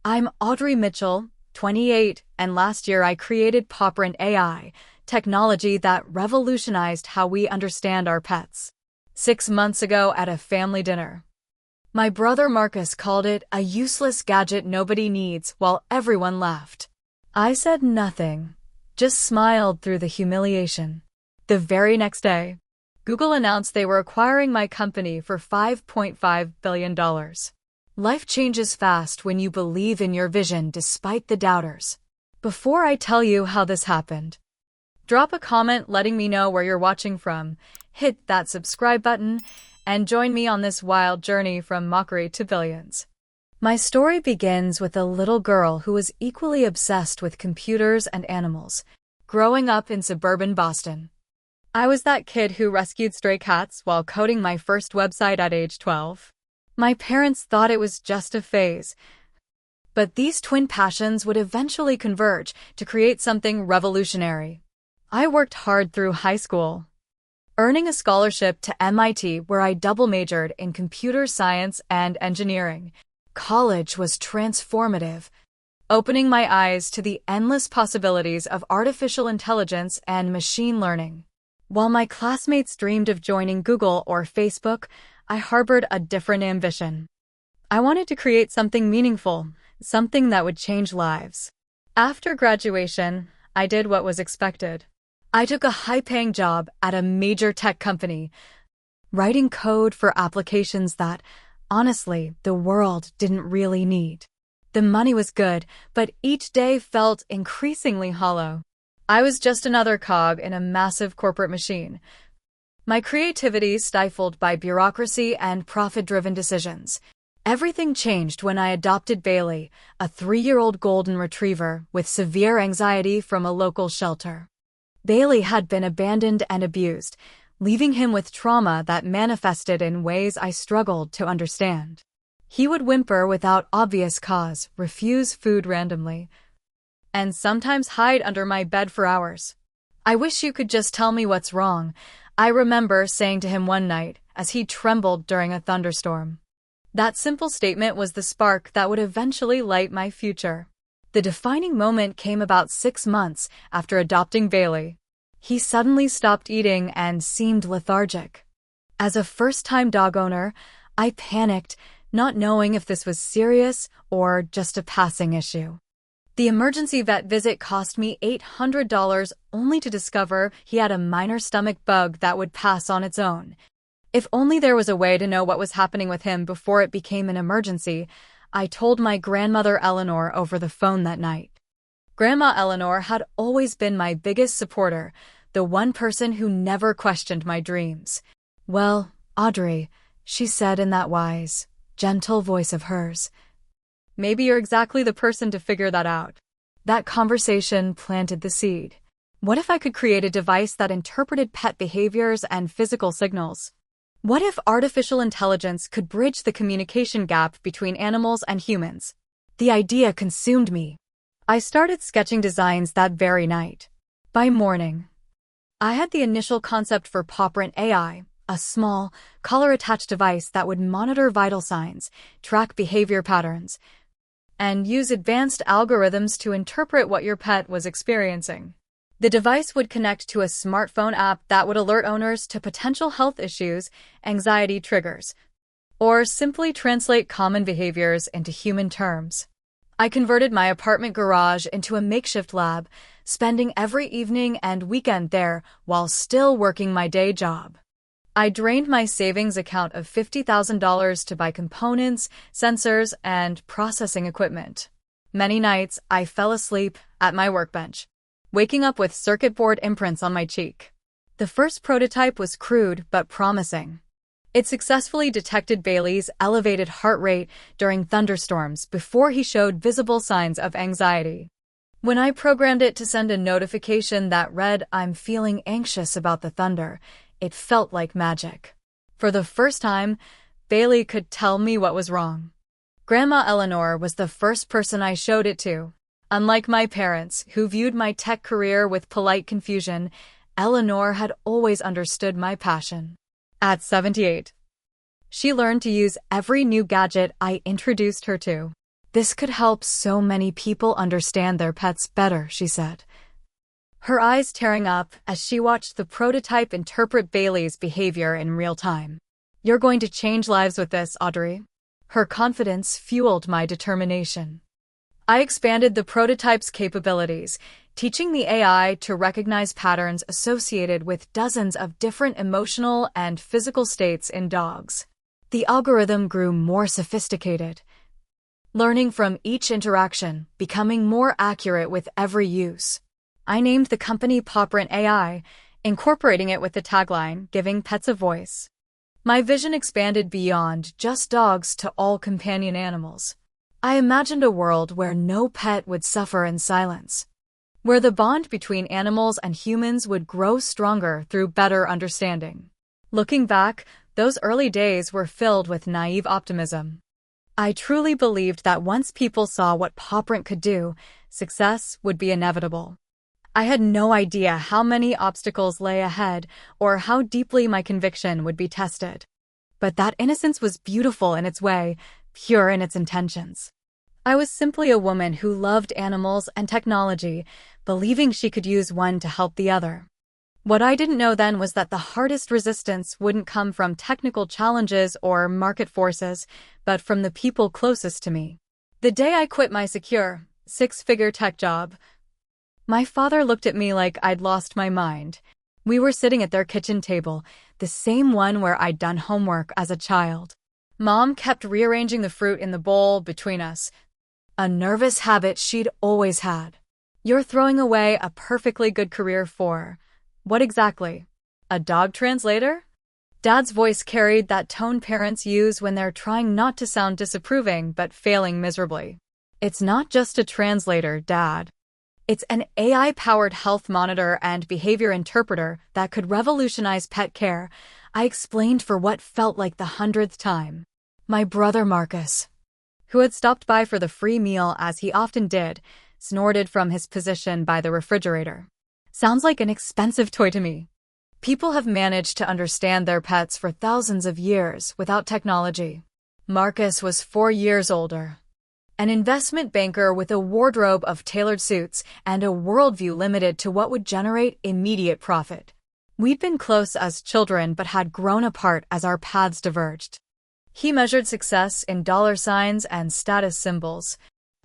I'm Audrey Mitchell, 28, and last year I created PawPrint AI, technology that revolutionized how we understand our pets. 6 months ago at a family dinner, my brother Marcus called it a useless gadget nobody needs while everyone laughed. I said nothing, just smiled through the humiliation. The very next day, Google announced they were acquiring my company for $5.5 billion. Life changes fast when you believe in your vision despite the doubters. Before I tell you how this happened, drop a comment letting me know where you're watching from, hit that subscribe button, and join me on this wild journey from mockery to billions. My story begins with a little girl who was equally obsessed with computers and animals, growing up in suburban Boston. I was that kid who rescued stray cats while coding my first website at age 12. My parents thought it was just a phase, but these twin passions would eventually converge to create something revolutionary. I worked hard through high school, earning a scholarship to MIT where I double majored in computer science and engineering. College was transformative, opening my eyes to the endless possibilities of artificial intelligence and machine learning. While my classmates dreamed of joining Google or Facebook, I harbored a different ambition. I wanted to create something meaningful, something that would change lives. After graduation, I did what was expected. I took a high-paying job at a major tech company, writing code for applications that, honestly, the world didn't really need. The money was good, but each day felt increasingly hollow. I was just another cog in a massive corporate machine, my creativity stifled by bureaucracy and profit-driven decisions. Everything changed when I adopted Bailey, a 3-year-old golden retriever with severe anxiety from a local shelter. Bailey had been abandoned and abused, leaving him with trauma that manifested in ways I struggled to understand. He would whimper without obvious cause, refuse food randomly, and sometimes hide under my bed for hours. "I wish you could just tell me what's wrong," I remember saying to him one night as he trembled during a thunderstorm. That simple statement was the spark that would eventually light my future. The defining moment came about 6 months after adopting Bailey. He suddenly stopped eating and seemed lethargic. As a first-time dog owner, I panicked, not knowing if this was serious or just a passing issue. The emergency vet visit cost me $800 only to discover he had a minor stomach bug that would pass on its own. If only there was a way to know what was happening with him before it became an emergency, I told my grandmother Eleanor over the phone that night. Grandma Eleanor had always been my biggest supporter, the one person who never questioned my dreams. "Well, Audrey," she said in that wise, gentle voice of hers, "maybe you're exactly the person to figure that out." That conversation planted the seed. What if I could create a device that interpreted pet behaviors and physical signals? What if artificial intelligence could bridge the communication gap between animals and humans? The idea consumed me. I started sketching designs that very night. By morning, I had the initial concept for PawPrint AI, a small, collar-attached device that would monitor vital signs, track behavior patterns, and use advanced algorithms to interpret what your pet was experiencing. The device would connect to a smartphone app that would alert owners to potential health issues, anxiety triggers, or simply translate common behaviors into human terms. I converted my apartment garage into a makeshift lab, spending every evening and weekend there while still working my day job. I drained my savings account of $50,000 to buy components, sensors, and processing equipment. Many nights, I fell asleep at my workbench, waking up with circuit board imprints on my cheek. The first prototype was crude but promising. It successfully detected Bailey's elevated heart rate during thunderstorms before he showed visible signs of anxiety. When I programmed it to send a notification that read, "I'm feeling anxious about the thunder," it felt like magic. For the first time, Bailey could tell me what was wrong. Grandma Eleanor was the first person I showed it to. Unlike my parents, who viewed my tech career with polite confusion, Eleanor had always understood my passion. At 78, she learned to use every new gadget I introduced her to. This could help so many people understand their pets better, she said, her eyes tearing up as she watched the prototype interpret Bailey's behavior in real time. You're going to change lives with this, Audrey. Her confidence fueled my determination. I expanded the prototype's capabilities, teaching the AI to recognize patterns associated with dozens of different emotional and physical states in dogs. The algorithm grew more sophisticated, learning from each interaction, becoming more accurate with every use. I named the company PawPrint AI, incorporating it with the tagline, "Giving Pets a Voice." My vision expanded beyond just dogs to all companion animals. I imagined a world where no pet would suffer in silence, where the bond between animals and humans would grow stronger through better understanding. Looking back, those early days were filled with naive optimism. I truly believed that once people saw what PawPrint could do, success would be inevitable. I had no idea how many obstacles lay ahead or how deeply my conviction would be tested. But that innocence was beautiful in its way, pure in its intentions. I was simply a woman who loved animals and technology, believing she could use one to help the other. What I didn't know then was that the hardest resistance wouldn't come from technical challenges or market forces, but from the people closest to me. The day I quit my secure, six-figure tech job, my father looked at me like I'd lost my mind. We were sitting at their kitchen table, the same one where I'd done homework as a child. Mom kept rearranging the fruit in the bowl between us, a nervous habit she'd always had. You're throwing away a perfectly good career for... what exactly? A dog translator? Dad's voice carried that tone parents use when they're trying not to sound disapproving but failing miserably. It's not just a translator, Dad. It's an AI-powered health monitor and behavior interpreter that could revolutionize pet care, I explained for what felt like the 100th time. My brother Marcus, who had stopped by for the free meal as he often did, snorted from his position by the refrigerator. Sounds like an expensive toy to me. People have managed to understand their pets for thousands of years without technology. Marcus was 4 years older. An investment banker with a wardrobe of tailored suits and a worldview limited to what would generate immediate profit. We'd been close as children but had grown apart as our paths diverged. He measured success in dollar signs and status symbols.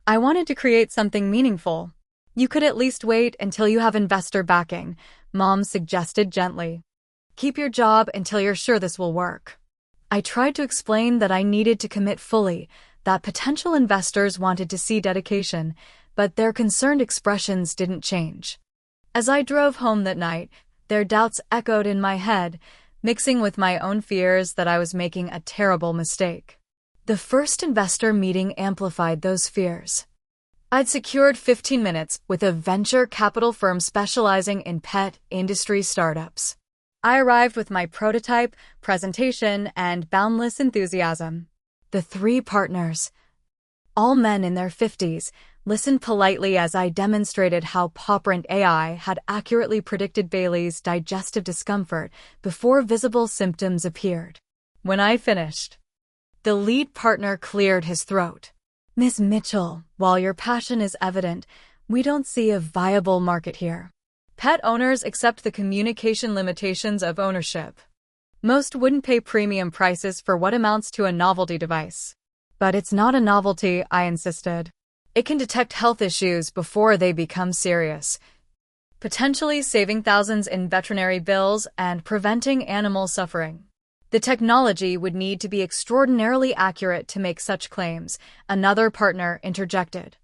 I wanted to create something meaningful. You could at least wait until you have investor backing, Mom suggested gently. Keep your job until you're sure this will work. I tried to explain that I needed to commit fully, that potential investors wanted to see dedication, but their concerned expressions didn't change. As I drove home that night, their doubts echoed in my head, mixing with my own fears that I was making a terrible mistake. The first investor meeting amplified those fears. I'd secured 15 minutes with a venture capital firm specializing in pet industry startups. I arrived with my prototype, presentation, and boundless enthusiasm. The 3 partners, all men in their 50s, listened politely as I demonstrated how PawPrint AI had accurately predicted Bailey's digestive discomfort before visible symptoms appeared. When I finished, the lead partner cleared his throat. Ms. Mitchell, while your passion is evident, we don't see a viable market here. Pet owners accept the communication limitations of ownership. Most wouldn't pay premium prices for what amounts to a novelty device. But it's not a novelty, I insisted. It can detect health issues before they become serious, potentially saving thousands in veterinary bills and preventing animal suffering. The technology would need to be extraordinarily accurate to make such claims, another partner interjected.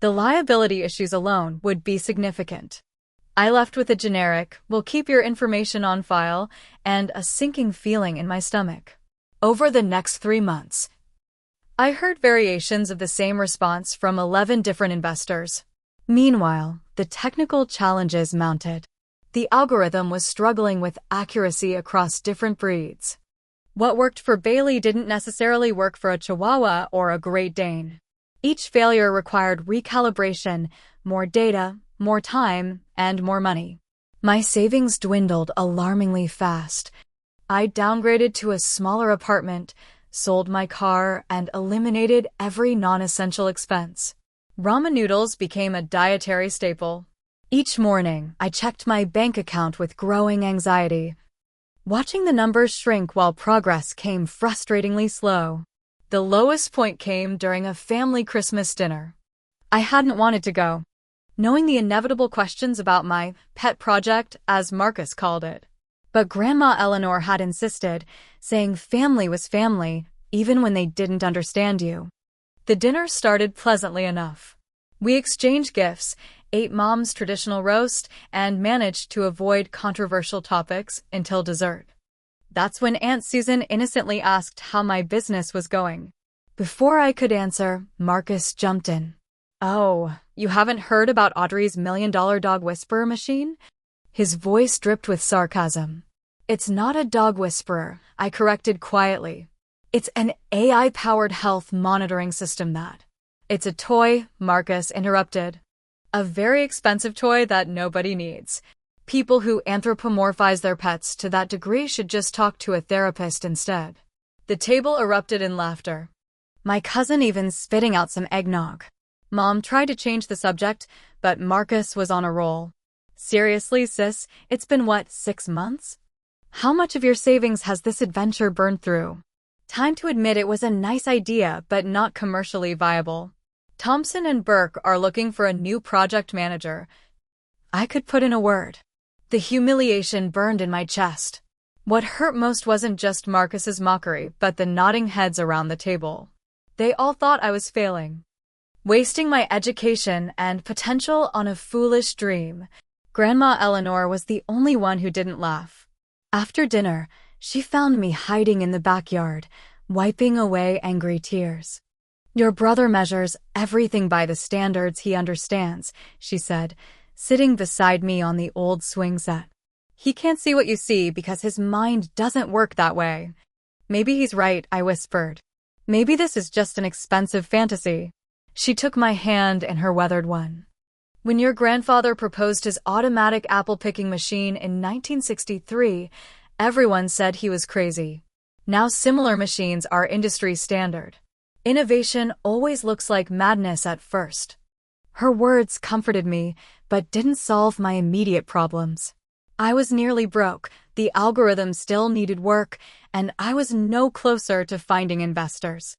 The liability issues alone would be significant. I left with a generic, "We'll keep your information on file," and a sinking feeling in my stomach. Over the next 3 months, I heard variations of the same response from 11 different investors. Meanwhile, the technical challenges mounted. The algorithm was struggling with accuracy across different breeds. What worked for Bailey didn't necessarily work for a Chihuahua or a Great Dane. Each failure required recalibration, more data, more time, and more money. My savings dwindled alarmingly fast. I downgraded to a smaller apartment, sold my car, and eliminated every non-essential expense. Ramen noodles became a dietary staple. Each morning, I checked my bank account with growing anxiety, watching the numbers shrink while progress came frustratingly slow. The lowest point came during a family Christmas dinner. I hadn't wanted to go, knowing the inevitable questions about my pet project, as Marcus called it. But Grandma Eleanor had insisted, saying family was family, even when they didn't understand you. The dinner started pleasantly enough. We exchanged gifts, ate Mom's traditional roast, and managed to avoid controversial topics until dessert. That's when Aunt Susan innocently asked how my business was going. Before I could answer, Marcus jumped in. "Oh, you haven't heard about Audrey's $1 million dog whisperer machine?" His voice dripped with sarcasm. "It's not a dog whisperer," I corrected quietly. "It's an AI-powered health monitoring system that—" "It's a toy," Marcus interrupted. "A very expensive toy that nobody needs. People who anthropomorphize their pets to that degree should just talk to a therapist instead." The table erupted in laughter, my cousin even spitting out some eggnog. Mom tried to change the subject, but Marcus was on a roll. "Seriously, sis, it's been what, 6 months? How much of your savings has this adventure burned through?" Time to admit it was a nice idea, but not commercially viable. "Thompson and Burke are looking for a new project manager." I could put in a word. The humiliation burned in my chest. What hurt most wasn't just Marcus's mockery, but the nodding heads around the table. They all thought I was failing, wasting my education and potential on a foolish dream. Grandma Eleanor was the only one who didn't laugh. After dinner, she found me hiding in the backyard, wiping away angry tears. "Your brother measures everything by the standards he understands," she said, sitting beside me on the old swing set. "He can't see what you see because his mind doesn't work that way." "Maybe he's right," I whispered. "Maybe this is just an expensive fantasy." She took my hand in her weathered one. "When your grandfather proposed his automatic apple-picking machine in 1963, everyone said he was crazy. Now similar machines are industry standard. Innovation always looks like madness at first." Her words comforted me, but didn't solve my immediate problems. I was nearly broke, the algorithm still needed work, and I was no closer to finding investors.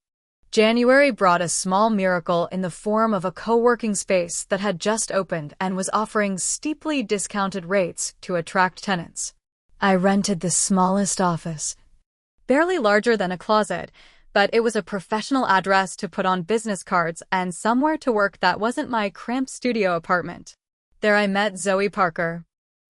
January brought a small miracle in the form of a co-working space that had just opened and was offering steeply discounted rates to attract tenants. I rented the smallest office, barely larger than a closet, but it was a professional address to put on business cards and somewhere to work that wasn't my cramped studio apartment. There I met Zoe Parker,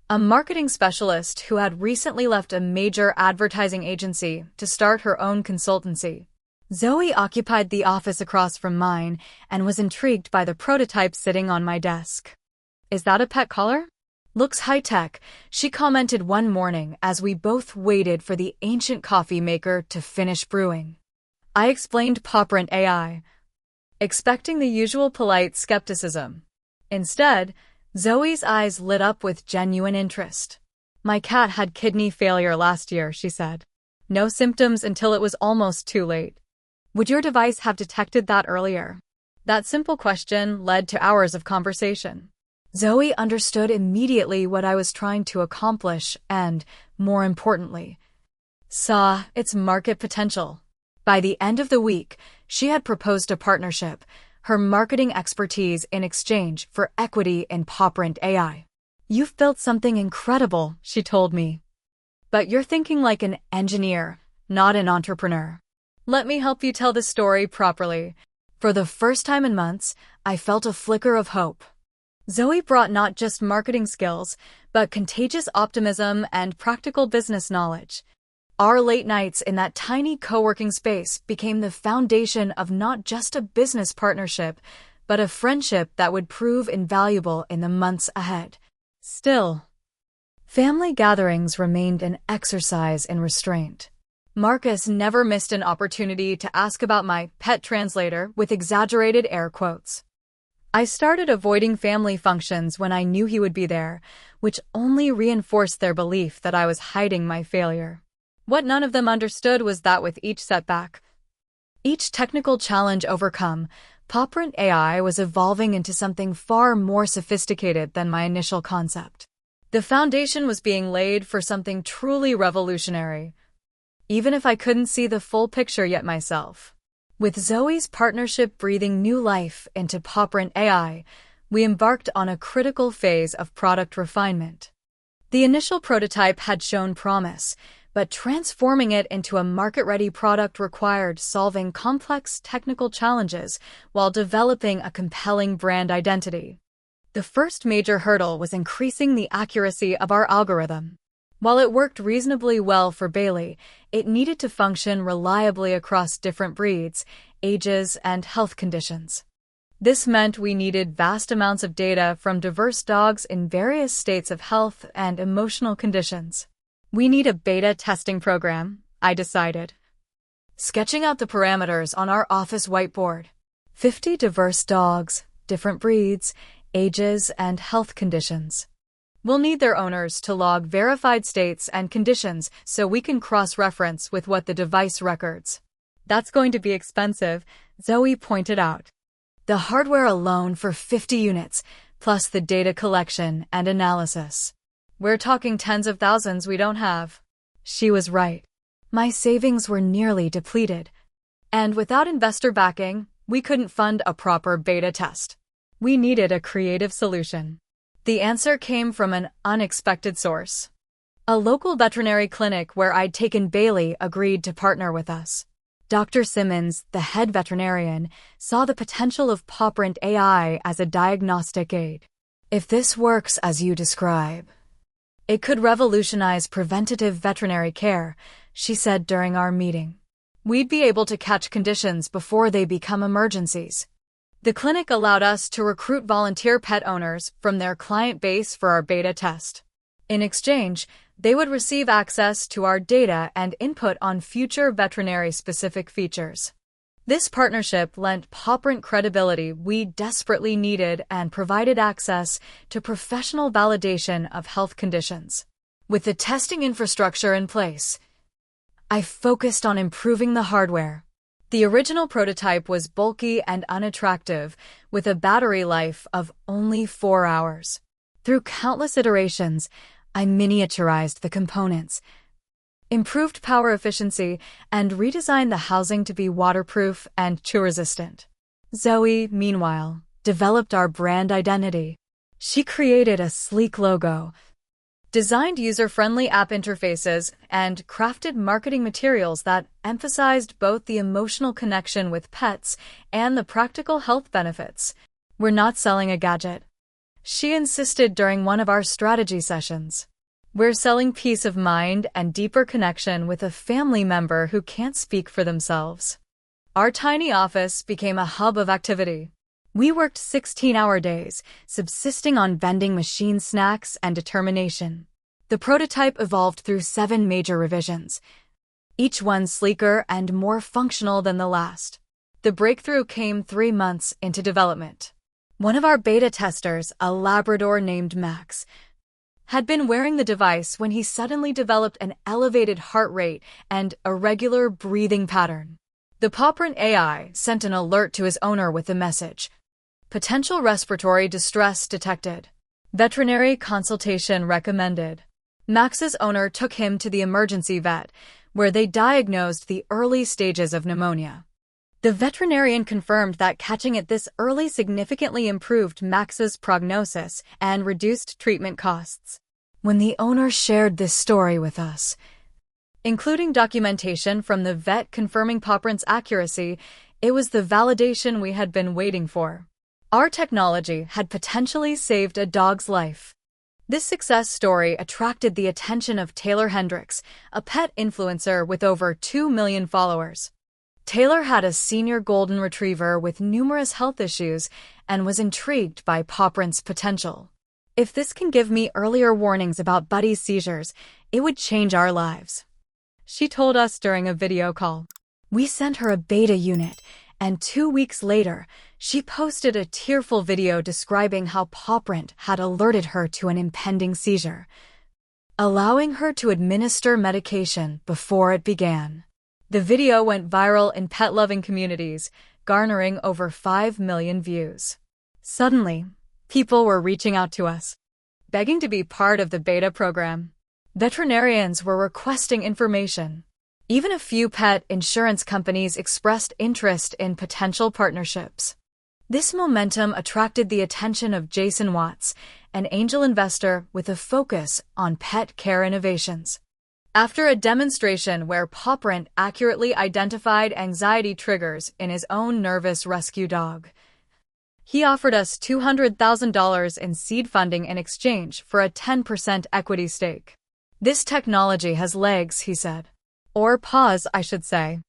a marketing specialist who had recently left a major advertising agency to start her own consultancy. Zoe occupied the office across from mine and was intrigued by the prototype sitting on my desk. "Is that a pet collar? Looks high-tech," she commented one morning as we both waited for the ancient coffee maker to finish brewing. I explained PawPrint AI, expecting the usual polite skepticism. Instead, Zoe's eyes lit up with genuine interest. "My cat had kidney failure last year," she said. "No symptoms until it was almost too late. Would your device have detected that earlier?" That simple question led to hours of conversation. Zoe understood immediately what I was trying to accomplish and, more importantly, saw its market potential. By the end of the week, she had proposed a partnership, her marketing expertise in exchange for equity in PawPrint AI. "You've built something incredible," she told me. "But you're thinking like an engineer, not an entrepreneur. Let me help you tell the story properly." For the first time in months, I felt a flicker of hope. Zoe brought not just marketing skills, but contagious optimism and practical business knowledge. Our late nights in that tiny co-working space became the foundation of not just a business partnership, but a friendship that would prove invaluable in the months ahead. Still, family gatherings remained an exercise in restraint. Marcus never missed an opportunity to ask about my pet translator with exaggerated air quotes. I started avoiding family functions when I knew he would be there, which only reinforced their belief that I was hiding my failure. What none of them understood was that with each setback, Each technical challenge overcome, PawPrint AI was evolving into something far more sophisticated than my initial concept. The foundation was being laid for something truly revolutionary, even if I couldn't see the full picture yet myself. With Zoe's partnership breathing new life into PawPrint AI, we embarked on a critical phase of product refinement. The initial prototype had shown promise, but transforming it into a market-ready product required solving complex technical challenges while developing a compelling brand identity. The first major hurdle was increasing the accuracy of our algorithm. While it worked reasonably well for Bailey, it needed to function reliably across different breeds, ages, and health conditions. This meant we needed vast amounts of data from diverse dogs in various states of health and emotional conditions. We need a beta testing program, I decided, sketching out the parameters on our office whiteboard. 50 diverse dogs, different breeds, ages, and health conditions. We'll need their owners to log verified states and conditions so we can cross-reference with what the device records. That's going to be expensive, Zoe pointed out. The hardware alone for 50 units, plus the data collection and analysis. We're talking tens of thousands we don't have. She was right. My savings were nearly depleted. And without investor backing, we couldn't fund a proper beta test. We needed a creative solution. The answer came from an unexpected source. A local veterinary clinic where I'd taken Bailey agreed to partner with us. Dr. Simmons, the head veterinarian, saw the potential of PawPrint AI as a diagnostic aid. If this works as you describe, it could revolutionize preventative veterinary care, she said during our meeting. We'd be able to catch conditions before they become emergencies. The clinic allowed us to recruit volunteer pet owners from their client base for our beta test. In exchange, they would receive access to our data and input on future veterinary-specific features. This partnership lent PawPrint credibility we desperately needed and provided access to professional validation of health conditions. With the testing infrastructure in place, I focused on improving the hardware. The original prototype was bulky and unattractive, with a battery life of only 4 hours. Through countless iterations, I miniaturized the components, improved power efficiency, and redesigned the housing to be waterproof and chew-resistant. Zoe, meanwhile, developed our brand identity. She created a sleek logo, designed user-friendly app interfaces, and crafted marketing materials that emphasized both the emotional connection with pets and the practical health benefits. We're not selling a gadget, she insisted during one of our strategy sessions. We're selling peace of mind and deeper connection with a family member who can't speak for themselves. Our tiny office became a hub of activity. We worked 16-hour days, subsisting on vending machine snacks and determination. The prototype evolved through 7 major revisions, each one sleeker and more functional than the last. The breakthrough came 3 months into development. One of our beta testers, a Labrador named Max, had been wearing the device when he suddenly developed an elevated heart rate and irregular breathing pattern. The PawPrint AI sent an alert to his owner with the message, "Potential respiratory distress detected. Veterinary consultation recommended." Max's owner took him to the emergency vet, where they diagnosed the early stages of pneumonia. The veterinarian confirmed that catching it this early significantly improved Max's prognosis and reduced treatment costs. When the owner shared this story with us, including documentation from the vet confirming PawPrint's accuracy, it was the validation we had been waiting for. Our technology had potentially saved a dog's life. This success story attracted the attention of Taylor Hendricks, a pet influencer with over 2 million followers. Taylor had a senior golden retriever with numerous health issues and was intrigued by PawPrint's potential. "If this can give me earlier warnings about Buddy's seizures, it would change our lives," she told us during a video call. We sent her a beta unit, and 2 weeks later, she posted a tearful video describing how PawPrint had alerted her to an impending seizure, allowing her to administer medication before it began. The video went viral in pet-loving communities, garnering over 5 million views. Suddenly, people were reaching out to us, begging to be part of the beta program. Veterinarians were requesting information. Even a few pet insurance companies expressed interest in potential partnerships. This momentum attracted the attention of Jason Watts, an angel investor with a focus on pet care innovations. After a demonstration where PawPrint accurately identified anxiety triggers in his own nervous rescue dog, he offered us $200,000 in seed funding in exchange for a 10% equity stake. This technology has legs, he said. Or paws, I should say.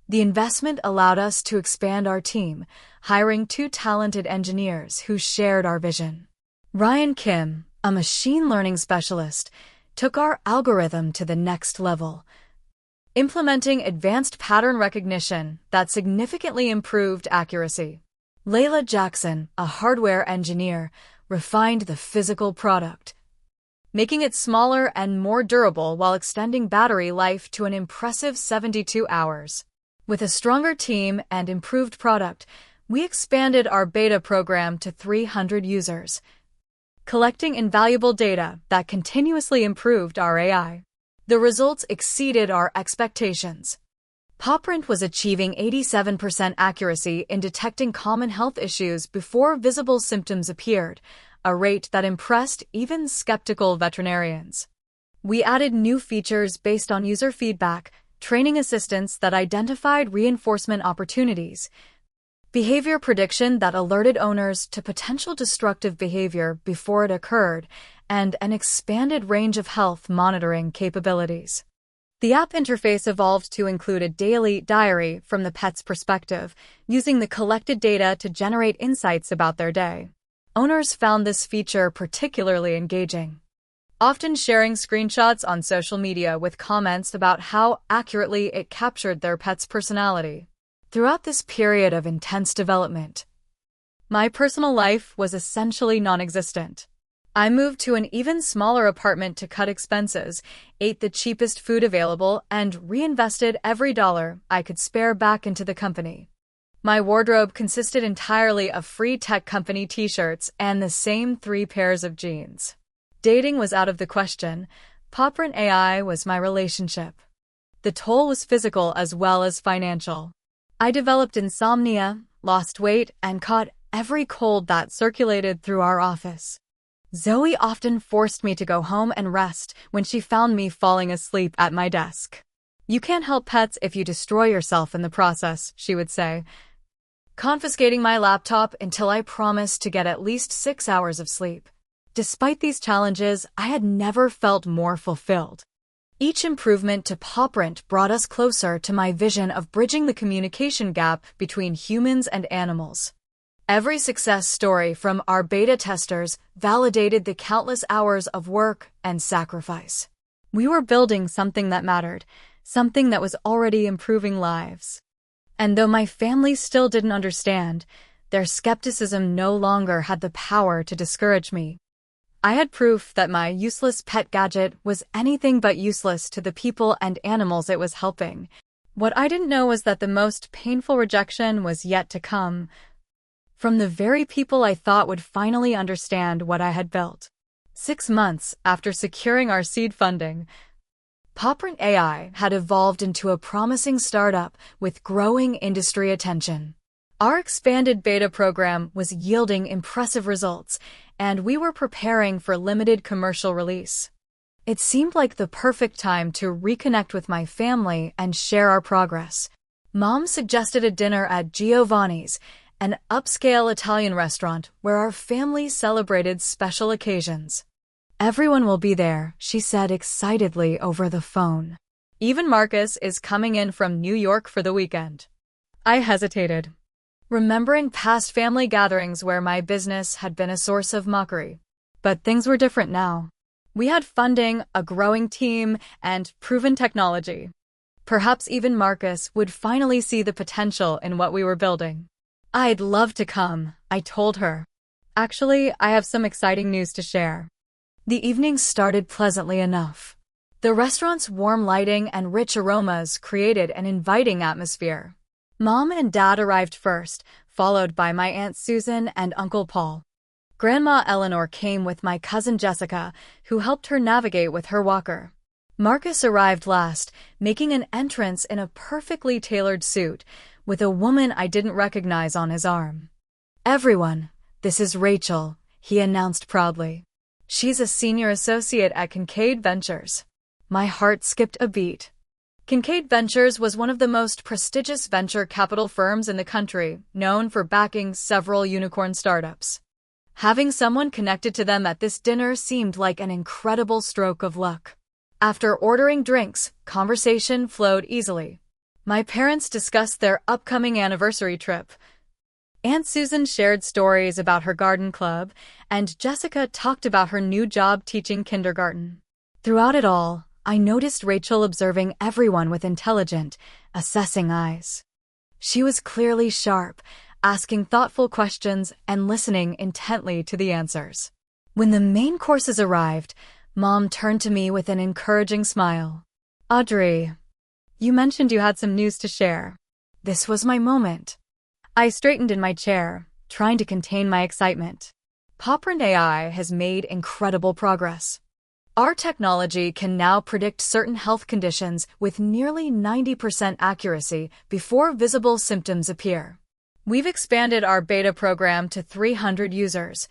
The investment allowed us to expand our team, hiring 2 talented engineers who shared our vision. Ryan Kim, a machine learning specialist, took our algorithm to the next level, implementing advanced pattern recognition that significantly improved accuracy. Layla Jackson, a hardware engineer, refined the physical product, making it smaller and more durable while extending battery life to an impressive 72 hours. With a stronger team and improved product, we expanded our beta program to 300 users, collecting invaluable data that continuously improved our AI. The results exceeded our expectations. PawPrint was achieving 87% accuracy in detecting common health issues before visible symptoms appeared, a rate that impressed even skeptical veterinarians. We added new features based on user feedback, training assistants that identified reinforcement opportunities, behavior prediction that alerted owners to potential destructive behavior before it occurred, and an expanded range of health monitoring capabilities. The app interface evolved to include a daily diary from the pet's perspective, using the collected data to generate insights about their day. Owners found this feature particularly engaging, often sharing screenshots on social media with comments about how accurately it captured their pet's personality. Throughout this period of intense development, my personal life was essentially non-existent. I moved to an even smaller apartment to cut expenses, ate the cheapest food available, and reinvested every dollar I could spare back into the company. My wardrobe consisted entirely of free tech company t-shirts and the same 3 pairs of jeans. Dating was out of the question. PawPrint AI was my relationship. The toll was physical as well as financial. I developed insomnia, lost weight, and caught every cold that circulated through our office. Zoe often forced me to go home and rest when she found me falling asleep at my desk. "You can't help pets if you destroy yourself in the process," she would say, confiscating my laptop until I promised to get at least 6 hours of sleep. Despite these challenges, I had never felt more fulfilled. Each improvement to PawPrint brought us closer to my vision of bridging the communication gap between humans and animals. Every success story from our beta testers validated the countless hours of work and sacrifice. We were building something that mattered, something that was already improving lives. And though my family still didn't understand, their skepticism no longer had the power to discourage me. I had proof that my useless pet gadget was anything but useless to the people and animals it was helping. What I didn't know was that the most painful rejection was yet to come, from the very people I thought would finally understand what I had built. 6 months after securing our seed funding, PawPrint AI had evolved into a promising startup with growing industry attention. Our expanded beta program was yielding impressive results, and we were preparing for limited commercial release. It seemed like the perfect time to reconnect with my family and share our progress. Mom suggested a dinner at Giovanni's, an upscale Italian restaurant where our family celebrated special occasions. "Everyone will be there," she said excitedly over the phone. "Even Marcus is coming in from New York for the weekend." I hesitated, remembering past family gatherings where my business had been a source of mockery. But things were different now. We had funding, a growing team, and proven technology. Perhaps even Marcus would finally see the potential in what we were building. "I'd love to come," I told her. "Actually, I have some exciting news to share." The evening started pleasantly enough. The restaurant's warm lighting and rich aromas created an inviting atmosphere. Mom and Dad arrived first, followed by my Aunt Susan and Uncle Paul. Grandma Eleanor came with my cousin Jessica, who helped her navigate with her walker. Marcus arrived last, making an entrance in a perfectly tailored suit, with a woman I didn't recognize on his arm. "Everyone, this is Rachel," he announced proudly. "She's a senior associate at Kincaid Ventures." My heart skipped a beat. Kincaid Ventures was one of the most prestigious venture capital firms in the country, known for backing several unicorn startups. Having someone connected to them at this dinner seemed like an incredible stroke of luck. After ordering drinks, conversation flowed easily. My parents discussed their upcoming anniversary trip. Aunt Susan shared stories about her garden club, and Jessica talked about her new job teaching kindergarten. Throughout it all, I noticed Rachel observing everyone with intelligent, assessing eyes. She was clearly sharp, asking thoughtful questions and listening intently to the answers. When the main courses arrived, Mom turned to me with an encouraging smile. "Audrey, you mentioned you had some news to share." This was my moment. I straightened in my chair, trying to contain my excitement. PawPrint AI has made incredible progress. Our technology can now predict certain health conditions with nearly 90% accuracy before visible symptoms appear. We've expanded our beta program to 300 users,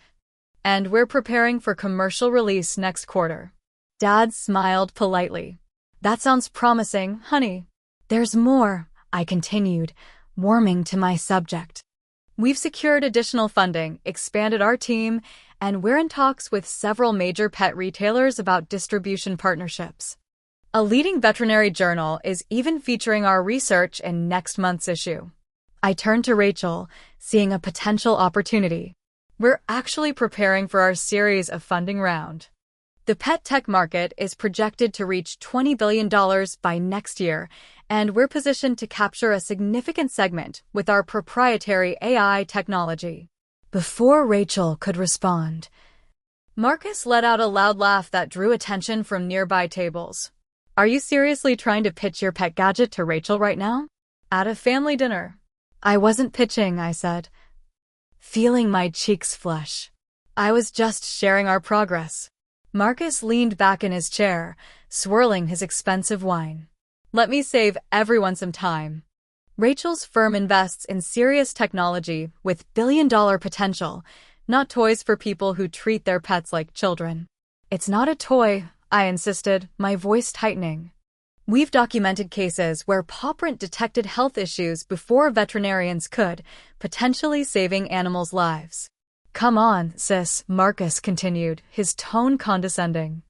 and we're preparing for commercial release next quarter. Dad smiled politely. "That sounds promising, honey." "There's more," I continued, warming to my subject. "We've secured additional funding, expanded our team, and we're in talks with several major pet retailers about distribution partnerships. A leading veterinary journal is even featuring our research in next month's issue." I turned to Rachel, seeing a potential opportunity. "We're actually preparing for our series of funding round. The pet tech market is projected to reach $20 billion by next year, and we're positioned to capture a significant segment with our proprietary AI technology." Before Rachel could respond, Marcus let out a loud laugh that drew attention from nearby tables. "Are you seriously trying to pitch your pet gadget to Rachel right now? At a family dinner?" "I wasn't pitching," I said, feeling my cheeks flush. "I was just sharing our progress." Marcus leaned back in his chair, swirling his expensive wine. "Let me save everyone some time. Rachel's firm invests in serious technology with billion-dollar potential, not toys for people who treat their pets like children." "It's not a toy," I insisted, my voice tightening. "We've documented cases where PawPrint detected health issues before veterinarians could, potentially saving animals' lives." "Come on, sis," Marcus continued, his tone condescending.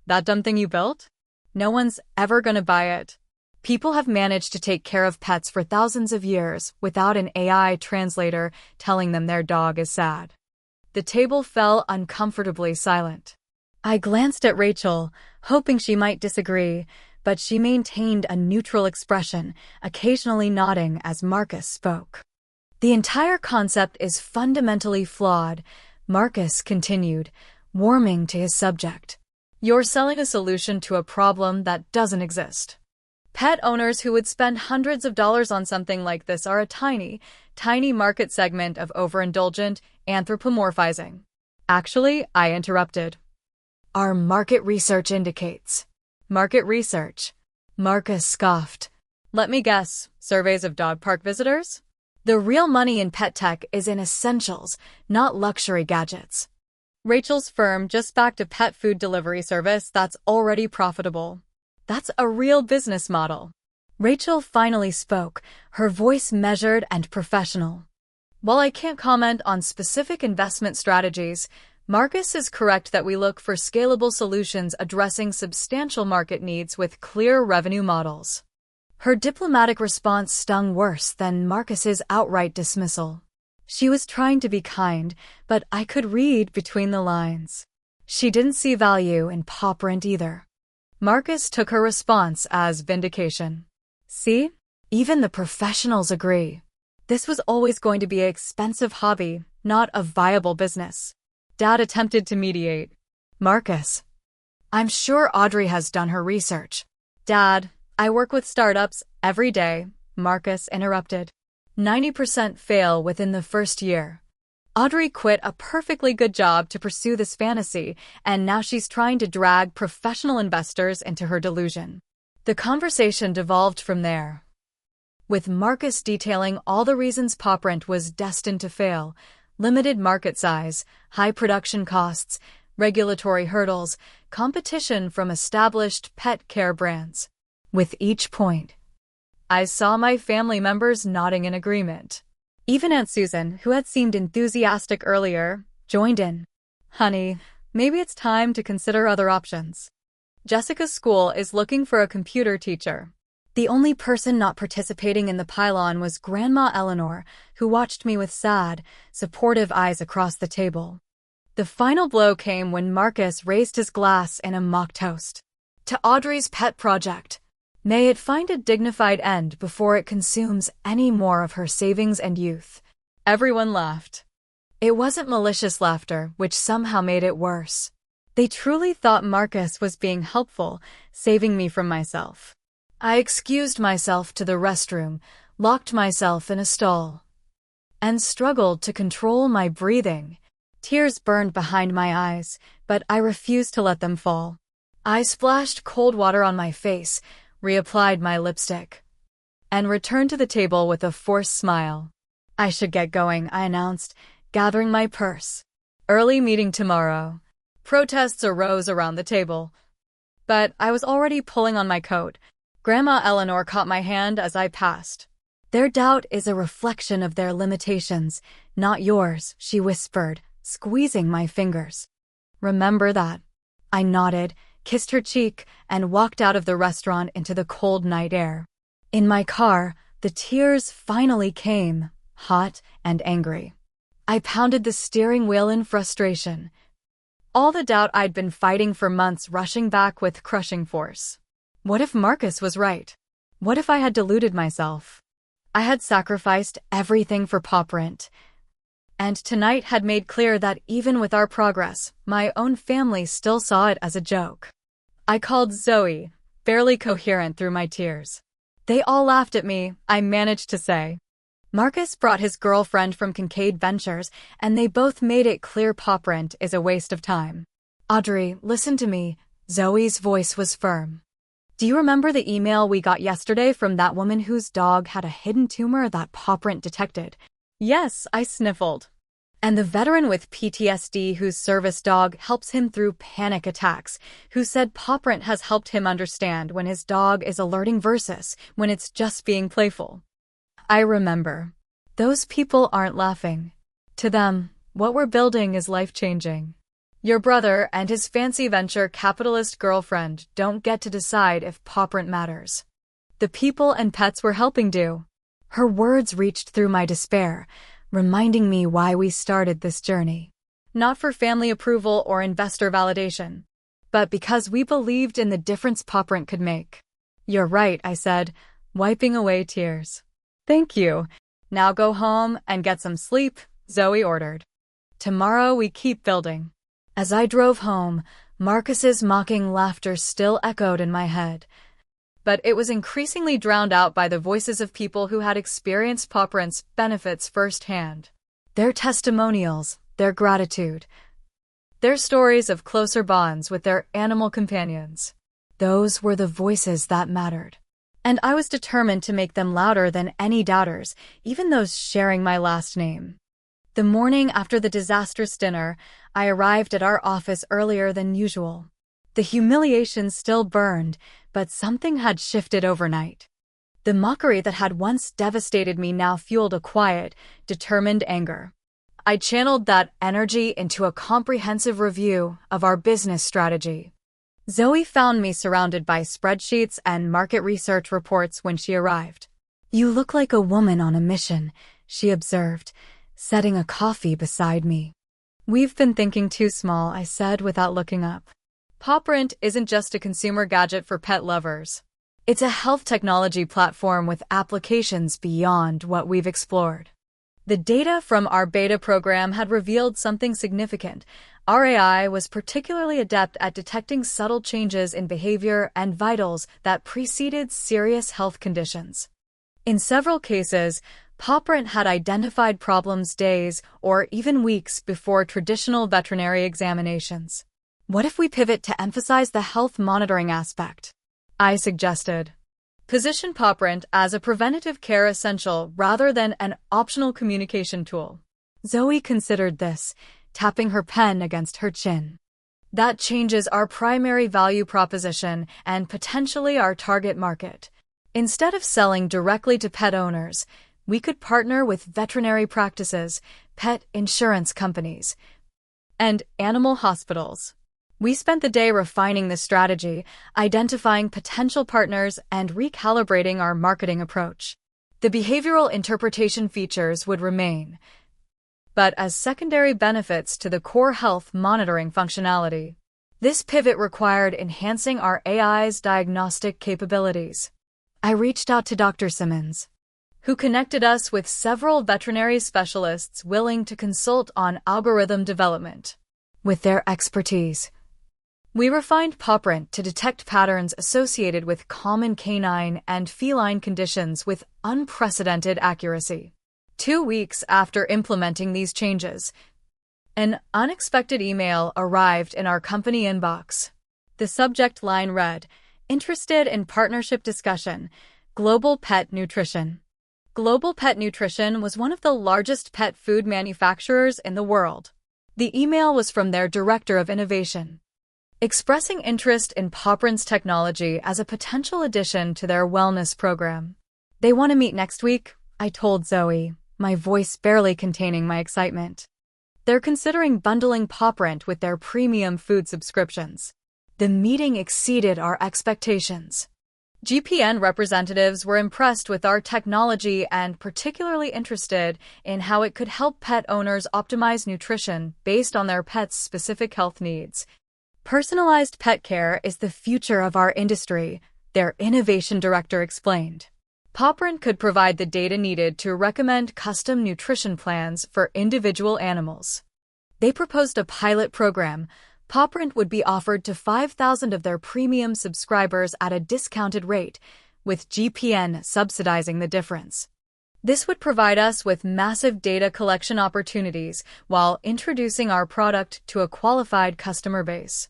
"That dumb thing you built? No one's ever gonna buy it. People have managed to take care of pets for thousands of years without an AI translator telling them their dog is sad." The table fell uncomfortably silent. I glanced at Rachel, hoping she might disagree, but she maintained a neutral expression, occasionally nodding as Marcus spoke. "The entire concept is fundamentally flawed," Marcus continued, warming to his subject. "You're selling a solution to a problem that doesn't exist. Pet owners who would spend hundreds of dollars on something like this are a tiny, tiny market segment of overindulgent anthropomorphizing." "Actually," I interrupted, "our market research indicates." "Market research?" Marcus scoffed. "Let me guess, surveys of dog park visitors? The real money in pet tech is in essentials, not luxury gadgets." Rachel's firm just backed a pet food delivery service that's already profitable. That's a real business model. Rachel finally spoke, her voice measured and professional. "While I can't comment on specific investment strategies, Marcus is correct that we look for scalable solutions addressing substantial market needs with clear revenue models." Her diplomatic response stung worse than Marcus's outright dismissal. She was trying to be kind, but I could read between the lines. She didn't see value in PawPrint either. Marcus took her response as vindication. "See? Even the professionals agree. This was always going to be an expensive hobby, not a viable business." Dad attempted to mediate. "Marcus, I'm sure Audrey has done her research. Dad, I work with startups every day, Marcus interrupted. 90% fail within the first year. Audrey quit a perfectly good job to pursue this fantasy, and now she's trying to drag professional investors into her delusion. The conversation devolved from there, with Marcus detailing all the reasons PawPrint was destined to fail: limited market size, high production costs, regulatory hurdles, competition from established pet care brands. With each point, I saw my family members nodding in agreement. Even Aunt Susan, who had seemed enthusiastic earlier, joined in. Honey, maybe it's time to consider other options. Jessica's school is looking for a computer teacher. The only person not participating in the pylon was Grandma Eleanor, who watched me with sad, supportive eyes across the table. The final blow came when Marcus raised his glass in a mock toast. To Audrey's pet project. May it find a dignified end before it consumes any more of her savings and youth. Everyone laughed. It wasn't malicious laughter, which somehow made it worse. They truly thought Marcus was being helpful, saving me from myself. I excused myself to the restroom, locked myself in a stall, and struggled to control my breathing. Tears burned behind my eyes, but I refused to let them fall. I splashed cold water on my face, reapplied my lipstick, and returned to the table with a forced smile. I should get going, I announced, gathering my purse. Early meeting tomorrow. Protests arose around the table, but I was already pulling on my coat. Grandma Eleanor caught my hand as I passed. Their doubt is a reflection of their limitations, not yours, she whispered, squeezing my fingers. Remember that. I nodded, kissed her cheek, and walked out of the restaurant into the cold night air. In my car, the tears finally came, hot and angry. I pounded the steering wheel in frustration, all the doubt I'd been fighting for months rushing back with crushing force. What if Marcus was right? What if I had deluded myself? I had sacrificed everything for PawPrint, and tonight had made clear that even with our progress, my own family still saw it as a joke. I called Zoe, barely coherent through my tears. They all laughed at me, I managed to say. Marcus brought his girlfriend from Kincaid Ventures, and they both made it clear PawPrint is a waste of time. Audrey, listen to me. Zoe's voice was firm. Do you remember the email we got yesterday from that woman whose dog had a hidden tumor that PawPrint detected? Yes, I sniffled. And the veteran with PTSD whose service dog helps him through panic attacks, who said PawPrint has helped him understand when his dog is alerting versus when it's just being playful. I remember. Those people aren't laughing. To them, what we're building is life-changing. Your brother and his fancy venture capitalist girlfriend don't get to decide if PawPrint matters. The people and pets we're helping do. Her words reached through my despair, reminding me why we started this journey. Not for family approval or investor validation, but because we believed in the difference PawPrint could make. You're right, I said, wiping away tears. Thank you. Now go home and get some sleep, Zoe ordered. Tomorrow we keep building. As I drove home, Marcus's mocking laughter still echoed in my head, but it was increasingly drowned out by the voices of people who had experienced PawPrint's benefits firsthand. Their testimonials, their gratitude, their stories of closer bonds with their animal companions. Those were the voices that mattered. And I was determined to make them louder than any doubters, even those sharing my last name. The morning after the disastrous dinner, I arrived at our office earlier than usual. The humiliation still burned, but something had shifted overnight. The mockery that had once devastated me now fueled a quiet, determined anger. I channeled that energy into a comprehensive review of our business strategy. Zoe found me surrounded by spreadsheets and market research reports when she arrived. You look like a woman on a mission, she observed, setting a coffee beside me. We've been thinking too small, I said without looking up. PawPrint isn't just a consumer gadget for pet lovers. It's a health technology platform with applications beyond what we've explored. The data from our beta program had revealed something significant. Our AI was particularly adept at detecting subtle changes in behavior and vitals that preceded serious health conditions. In several cases, PawPrint had identified problems days or even weeks before traditional veterinary examinations. What if we pivot to emphasize the health monitoring aspect? I suggested. Position PawPrint as a preventative care essential rather than an optional communication tool. Zoe considered this, tapping her pen against her chin. That changes our primary value proposition and potentially our target market. Instead of selling directly to pet owners, we could partner with veterinary practices, pet insurance companies, and animal hospitals. We spent the day refining the strategy, identifying potential partners, and recalibrating our marketing approach. The behavioral interpretation features would remain, but as secondary benefits to the core health monitoring functionality. This pivot required enhancing our AI's diagnostic capabilities. I reached out to Dr. Simmons, who connected us with several veterinary specialists willing to consult on algorithm development. With their expertise, we refined PawPrint to detect patterns associated with common canine and feline conditions with unprecedented accuracy. 2 weeks after implementing these changes, an unexpected email arrived in our company inbox. The subject line read, "Interested in partnership discussion, Global Pet Nutrition." Global Pet Nutrition was one of the largest pet food manufacturers in the world. The email was from their Director of Innovation, expressing interest in PawPrint's technology as a potential addition to their wellness program. "They want to meet next week," I told Zoe, my voice barely containing my excitement. "They're considering bundling PawPrint with their premium food subscriptions." The meeting exceeded our expectations. GPN representatives were impressed with our technology and particularly interested in how it could help pet owners optimize nutrition based on their pets' specific health needs. "Personalized pet care is the future of our industry," their innovation director explained. PawPrint could provide the data needed to recommend custom nutrition plans for individual animals. They proposed a pilot program. PawPrint would be offered to 5,000 of their premium subscribers at a discounted rate, with GPN subsidizing the difference. This would provide us with massive data collection opportunities while introducing our product to a qualified customer base.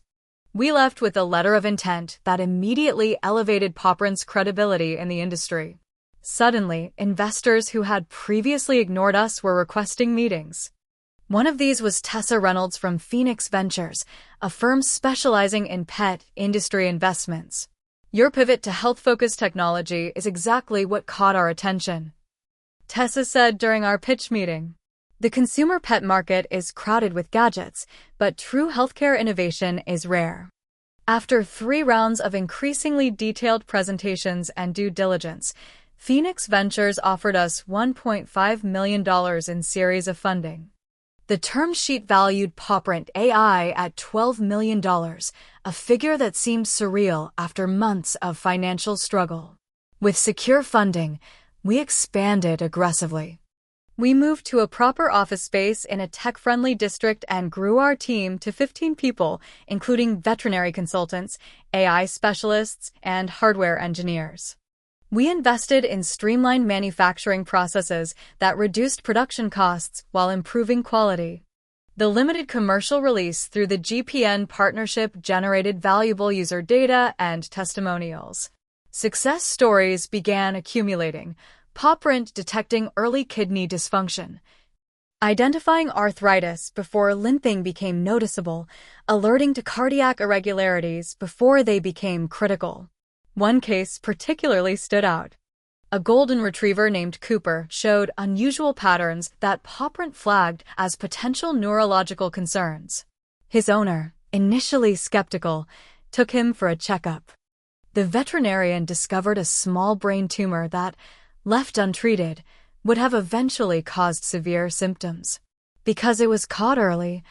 We left with a letter of intent that immediately elevated PawPrint's credibility in the industry. Suddenly, investors who had previously ignored us were requesting meetings. One of these was Tessa Reynolds from Phoenix Ventures, a firm specializing in pet industry investments. "Your pivot to health-focused technology is exactly what caught our attention," Tessa said during our pitch meeting. "The consumer pet market is crowded with gadgets, but true healthcare innovation is rare." After 3 rounds of increasingly detailed presentations and due diligence, Phoenix Ventures offered us $1.5 million in series of funding. The term sheet valued PawPrint AI at $12 million, a figure that seemed surreal after months of financial struggle. With secure funding, we expanded aggressively. We moved to a proper office space in a tech-friendly district and grew our team to 15 people, including veterinary consultants, AI specialists, and hardware engineers. We invested in streamlined manufacturing processes that reduced production costs while improving quality. The limited commercial release through the GPN partnership generated valuable user data and testimonials. Success stories began accumulating. PawPrint detecting early kidney dysfunction, identifying arthritis before limping became noticeable, alerting to cardiac irregularities before they became critical. One case particularly stood out. A golden retriever named Cooper showed unusual patterns that PawPrint flagged as potential neurological concerns. His owner, initially skeptical, took him for a checkup. The veterinarian discovered a small brain tumor that, left untreated, would have eventually caused severe symptoms. Because it was caught early,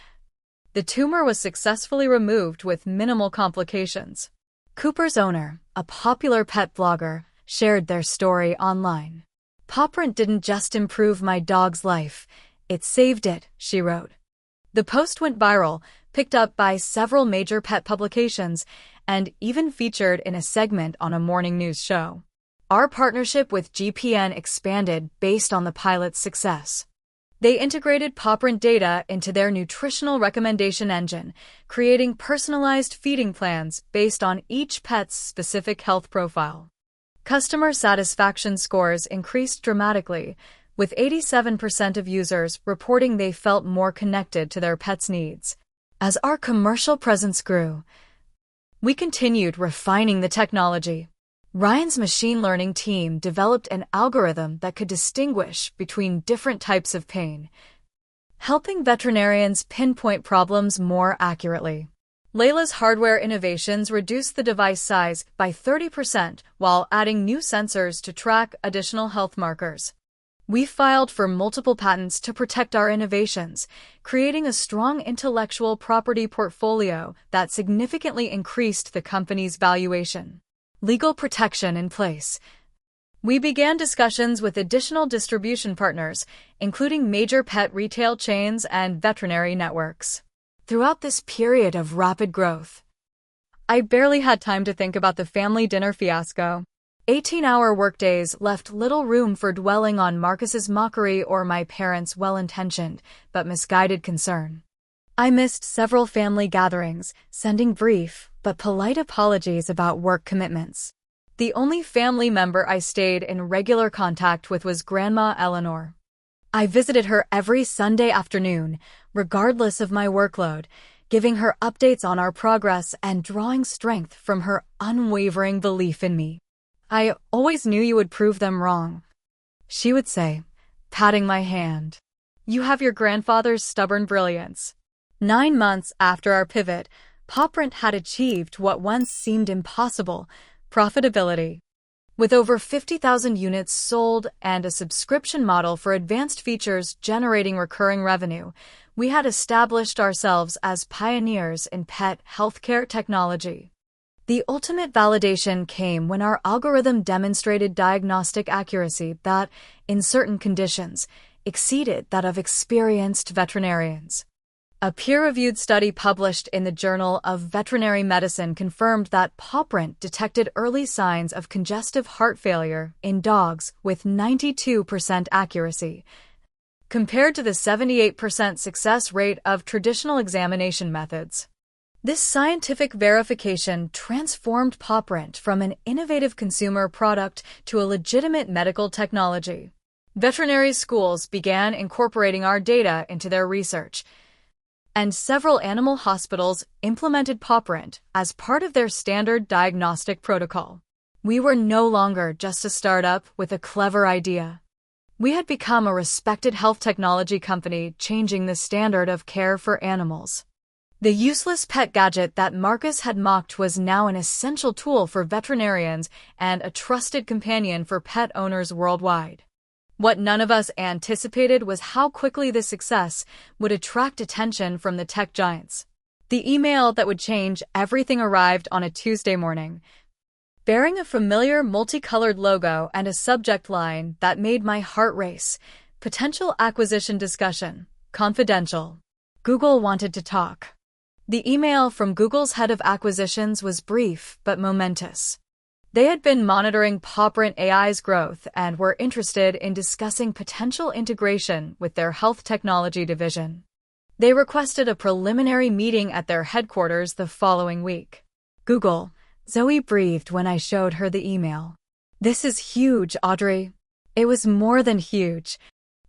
the tumor was successfully removed with minimal complications. Cooper's owner, a popular pet blogger, shared their story online. "PawPrint didn't just improve my dog's life, it saved it," she wrote. The post went viral, picked up by several major pet publications, and even featured in a segment on a morning news show. Our partnership with GPN expanded based on the pilot's success. They integrated PawPrint data into their nutritional recommendation engine, creating personalized feeding plans based on each pet's specific health profile. Customer satisfaction scores increased dramatically, with 87% of users reporting they felt more connected to their pet's needs. As our commercial presence grew, we continued refining the technology. Ryan's machine learning team developed an algorithm that could distinguish between different types of pain, helping veterinarians pinpoint problems more accurately. Layla's hardware innovations reduced the device size by 30% while adding new sensors to track additional health markers. We filed for multiple patents to protect our innovations, creating a strong intellectual property portfolio that significantly increased the company's valuation. Legal protection in place. We began discussions with additional distribution partners, including major pet retail chains and veterinary networks. Throughout this period of rapid growth, I barely had time to think about the family dinner fiasco. 18-hour workdays left little room for dwelling on Marcus's mockery or my parents' well-intentioned but misguided concern. I missed several family gatherings, sending brief but polite apologies about work commitments. The only family member I stayed in regular contact with was Grandma Eleanor. I visited her every Sunday afternoon, regardless of my workload, giving her updates on our progress and drawing strength from her unwavering belief in me. "I always knew you would prove them wrong," she would say, patting my hand. "You have your grandfather's stubborn brilliance." 9 months after our pivot, PawPrint had achieved what once seemed impossible: profitability. With over 50,000 units sold and a subscription model for advanced features generating recurring revenue, we had established ourselves as pioneers in pet healthcare technology. The ultimate validation came when our algorithm demonstrated diagnostic accuracy that, in certain conditions, exceeded that of experienced veterinarians. A peer-reviewed study published in the Journal of Veterinary Medicine confirmed that PawPrint detected early signs of congestive heart failure in dogs with 92% accuracy, compared to the 78% success rate of traditional examination methods. This scientific verification transformed PawPrint from an innovative consumer product to a legitimate medical technology. Veterinary schools began incorporating our data into their research, and several animal hospitals implemented PawPrint as part of their standard diagnostic protocol. We were no longer just a startup with a clever idea. We had become a respected health technology company changing the standard of care for animals. The useless pet gadget that Marcus had mocked was now an essential tool for veterinarians and a trusted companion for pet owners worldwide. What none of us anticipated was how quickly this success would attract attention from the tech giants. The email that would change everything arrived on a Tuesday morning, bearing a familiar multicolored logo and a subject line that made my heart race: potential acquisition discussion, confidential. Google wanted to talk. The email from Google's head of acquisitions was brief but momentous. They had been monitoring PawPrint AI's growth and were interested in discussing potential integration with their health technology division. They requested a preliminary meeting at their headquarters the following week. "Google," Zoe breathed when I showed her the email. "This is huge, Audrey." It was more than huge.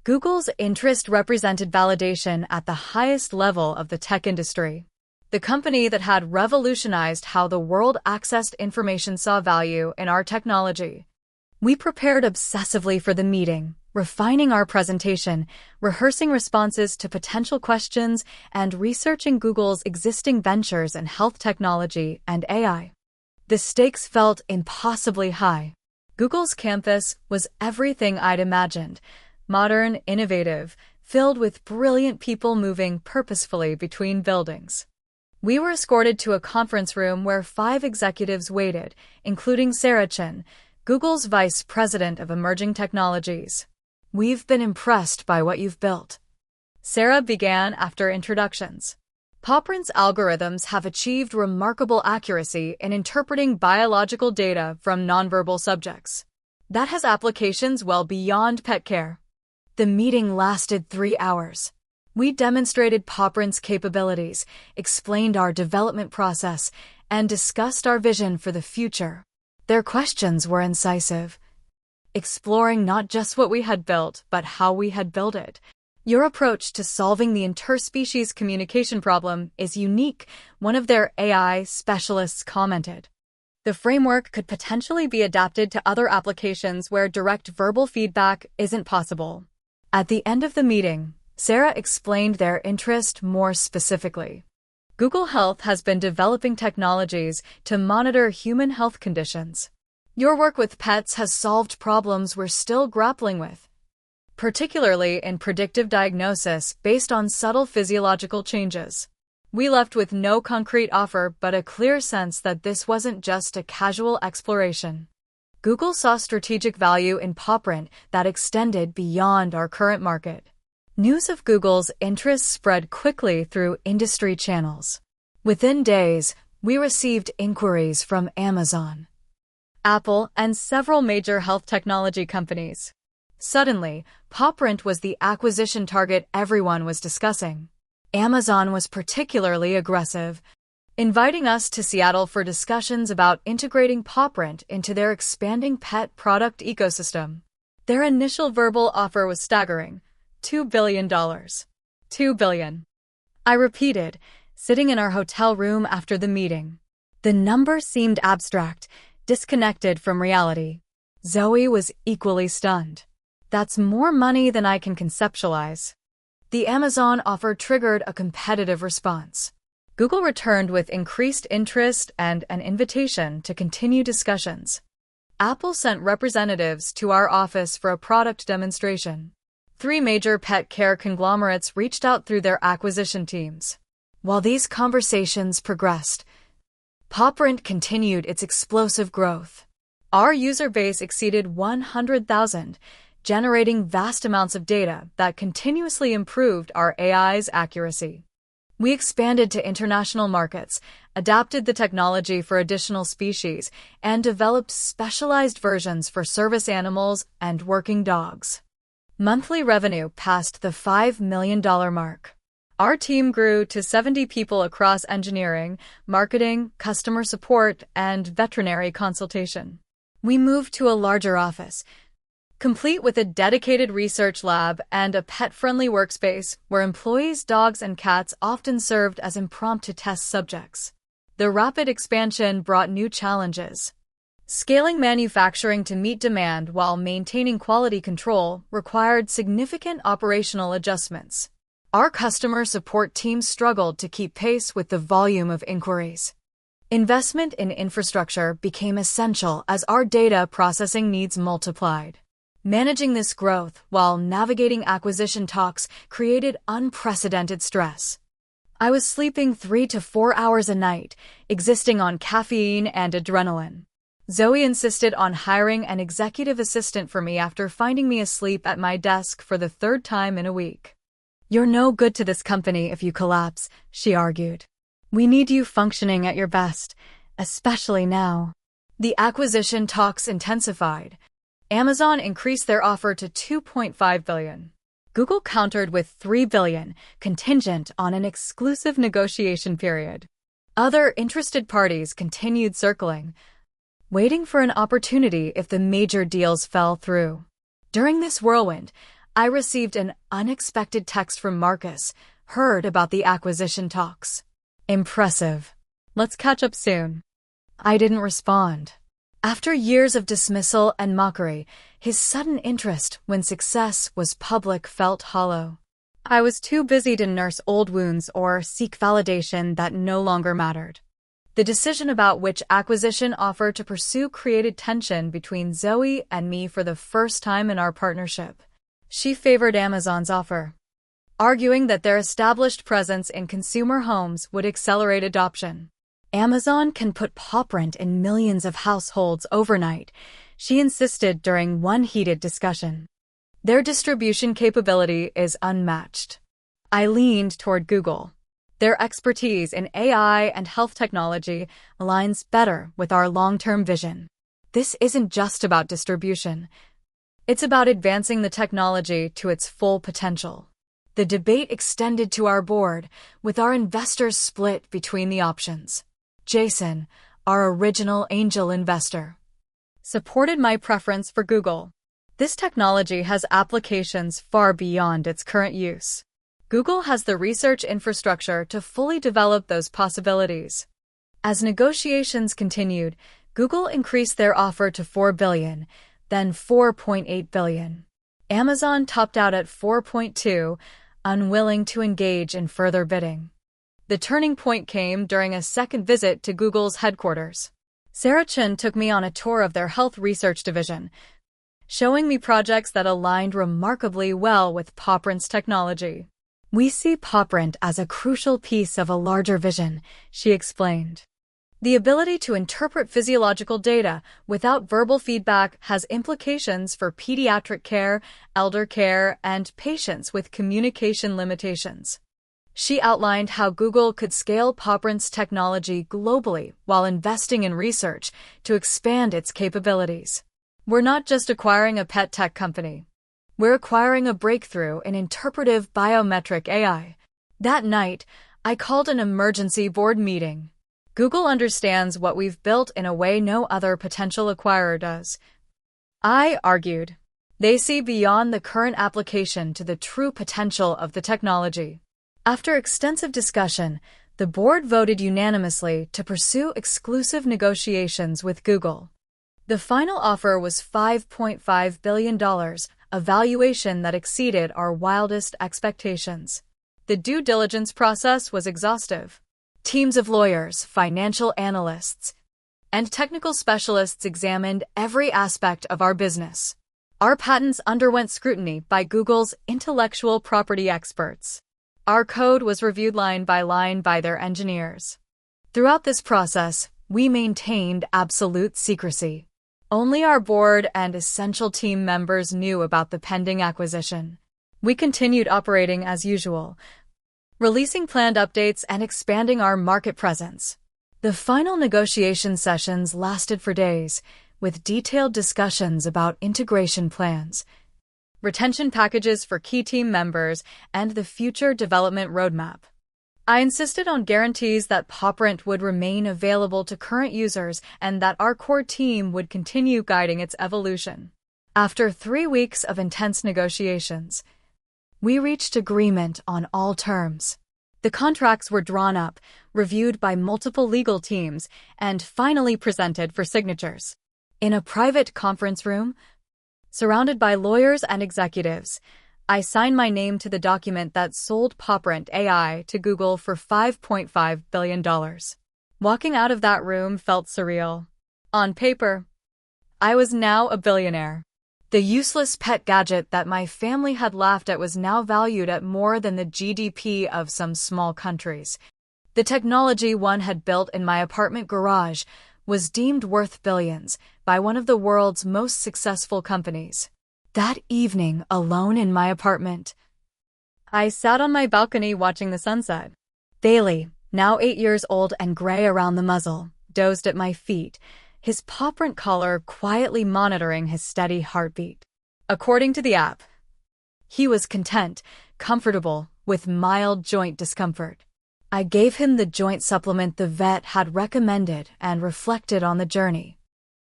Google's interest represented validation at the highest level of the tech industry. The company that had revolutionized how the world accessed information saw value in our technology. We prepared obsessively for the meeting, refining our presentation, rehearsing responses to potential questions, and researching Google's existing ventures in health technology and AI. The stakes felt impossibly high. Google's campus was everything I'd imagined: modern, innovative, filled with brilliant people moving purposefully between buildings. We were escorted to a conference room where 5 executives waited, including Sarah Chen, Google's Vice President of Emerging Technologies. "We've been impressed by what you've built," Sarah began after introductions. "PawPrint's algorithms have achieved remarkable accuracy in interpreting biological data from nonverbal subjects. That has applications well beyond pet care." The meeting lasted 3 hours. We demonstrated PawPrint's capabilities, explained our development process, and discussed our vision for the future. Their questions were incisive, exploring not just what we had built, but how we had built it. "Your approach to solving the interspecies communication problem is unique," one of their AI specialists commented. "The framework could potentially be adapted to other applications where direct verbal feedback isn't possible." At the end of the meeting, Sarah explained their interest more specifically. "Google Health has been developing technologies to monitor human health conditions. Your work with pets has solved problems we're still grappling with, particularly in predictive diagnosis based on subtle physiological changes." We left with no concrete offer but a clear sense that this wasn't just a casual exploration. Google saw strategic value in PawPrint that extended beyond our current market. News of Google's interest spread quickly through industry channels. Within days, we received inquiries from Amazon, Apple, and several major health technology companies. Suddenly, PawPrint was the acquisition target everyone was discussing. Amazon was particularly aggressive, inviting us to Seattle for discussions about integrating PawPrint into their expanding pet product ecosystem. Their initial verbal offer was staggering: $2 billion. $2 billion. I repeated, sitting in our hotel room after the meeting. The number seemed abstract, disconnected from reality. Zoe was equally stunned. "That's more money than I can conceptualize." The Amazon offer triggered a competitive response. Google returned with increased interest and an invitation to continue discussions. Apple sent representatives to our office for a product demonstration. 3 major pet care conglomerates reached out through their acquisition teams. While these conversations progressed, PawPrint continued its explosive growth. Our user base exceeded 100,000, generating vast amounts of data that continuously improved our AI's accuracy. We expanded to international markets, adapted the technology for additional species, and developed specialized versions for service animals and working dogs. Monthly revenue passed the $5 million mark. Our team grew to 70 people across engineering, marketing, customer support, and veterinary consultation. We moved to a larger office, complete with a dedicated research lab and a pet-friendly workspace where employees' dogs and cats often served as impromptu test subjects. The rapid expansion brought new challenges. Scaling manufacturing to meet demand while maintaining quality control required significant operational adjustments. Our customer support team struggled to keep pace with the volume of inquiries. Investment in infrastructure became essential as our data processing needs multiplied. Managing this growth while navigating acquisition talks created unprecedented stress. I was sleeping 3 to 4 hours a night, existing on caffeine and adrenaline. Zoe insisted on hiring an executive assistant for me after finding me asleep at my desk for the 3rd time in a week. "You're no good to this company if you collapse," she argued. "We need you functioning at your best, especially now." The acquisition talks intensified. Amazon increased their offer to $2.5 billion. Google countered with $3 billion, contingent on an exclusive negotiation period. Other interested parties continued circling, waiting for an opportunity if the major deals fell through. During this whirlwind, I received an unexpected text from Marcus, heard about the acquisition talks. "Impressive. Let's catch up soon." I didn't respond. After years of dismissal and mockery, his sudden interest when success was public felt hollow. I was too busy to nurse old wounds or seek validation that no longer mattered. The decision about which acquisition offer to pursue created tension between Zoe and me for the first time in our partnership. She favored Amazon's offer, arguing that their established presence in consumer homes would accelerate adoption. "Amazon can put PawPrint in millions of households overnight," she insisted during one heated discussion. Their distribution capability is unmatched. I leaned toward Google. Their expertise in AI and health technology aligns better with our long-term vision. This isn't just about distribution. It's about advancing the technology to its full potential. The debate extended to our board, with our investors split between the options. Jason, our original angel investor, supported my preference for Google. This technology has applications far beyond its current use. Google has the research infrastructure to fully develop those possibilities. As negotiations continued, Google increased their offer to $4 billion, then $4.8 billion. Amazon topped out at $4.2 billion, unwilling to engage in further bidding. The turning point came during a second visit to Google's headquarters. Sarah Chen took me on a tour of their health research division, showing me projects that aligned remarkably well with PawPrint's technology. We see PawPrint as a crucial piece of a larger vision, she explained. The ability to interpret physiological data without verbal feedback has implications for pediatric care, elder care, and patients with communication limitations. She outlined how Google could scale PawPrint's technology globally while investing in research to expand its capabilities. We're not just acquiring a pet tech company. We're acquiring a breakthrough in interpretive biometric AI. That night, I called an emergency board meeting. Google understands what we've built in a way no other potential acquirer does. I argued. They see beyond the current application to the true potential of the technology. After extensive discussion, the board voted unanimously to pursue exclusive negotiations with Google. The final offer was $5.5 billion, a valuation that exceeded our wildest expectations. The due diligence process was exhaustive. Teams of lawyers, financial analysts, and technical specialists examined every aspect of our business. Our patents underwent scrutiny by Google's intellectual property experts. Our code was reviewed line by their engineers. Throughout this process, we maintained absolute secrecy. Only our board and essential team members knew about the pending acquisition. We continued operating as usual, releasing planned updates and expanding our market presence. The final negotiation sessions lasted for days, with detailed discussions about integration plans, retention packages for key team members, and the future development roadmap. I insisted on guarantees that PawPrint would remain available to current users and that our core team would continue guiding its evolution. After 3 weeks of intense negotiations, we reached agreement on all terms. The contracts were drawn up, reviewed by multiple legal teams, and finally presented for signatures. In a private conference room, surrounded by lawyers and executives, I signed my name to the document that sold PawPrint AI to Google for $5.5 billion. Walking out of that room felt surreal. On paper, I was now a billionaire. The useless pet gadget that my family had laughed at was now valued at more than the GDP of some small countries. The technology one had built in my apartment garage was deemed worth billions by one of the world's most successful companies. That evening, alone in my apartment, I sat on my balcony watching the sunset. Bailey, now 8 years old and gray around the muzzle, dozed at my feet, his PawPrint collar quietly monitoring his steady heartbeat. According to the app, he was content, comfortable, with mild joint discomfort. I gave him the joint supplement the vet had recommended and reflected on the journey.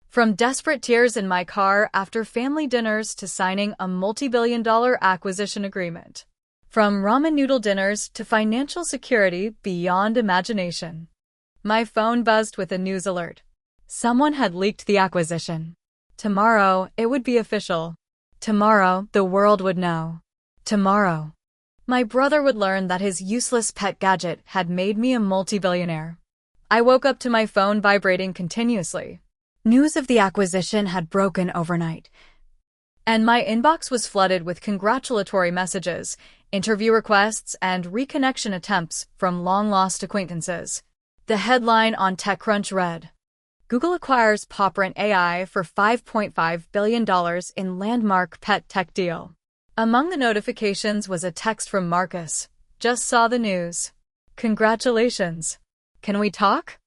From desperate tears in my car after family dinners to signing a multi-billion-dollar acquisition agreement. From ramen noodle dinners to financial security beyond imagination. My phone buzzed with a news alert. Someone had leaked the acquisition. Tomorrow, it would be official. Tomorrow, the world would know. Tomorrow, my brother would learn that his useless pet gadget had made me a multi-billionaire. I woke up to my phone vibrating continuously. News of the acquisition had broken overnight, and my inbox was flooded with congratulatory messages, interview requests, and reconnection attempts from long-lost acquaintances. The headline on TechCrunch read, Google acquires PawPrint AI for $5.5 billion in landmark pet tech deal. Among the notifications was a text from Marcus. Just saw the news. Congratulations. Can we talk?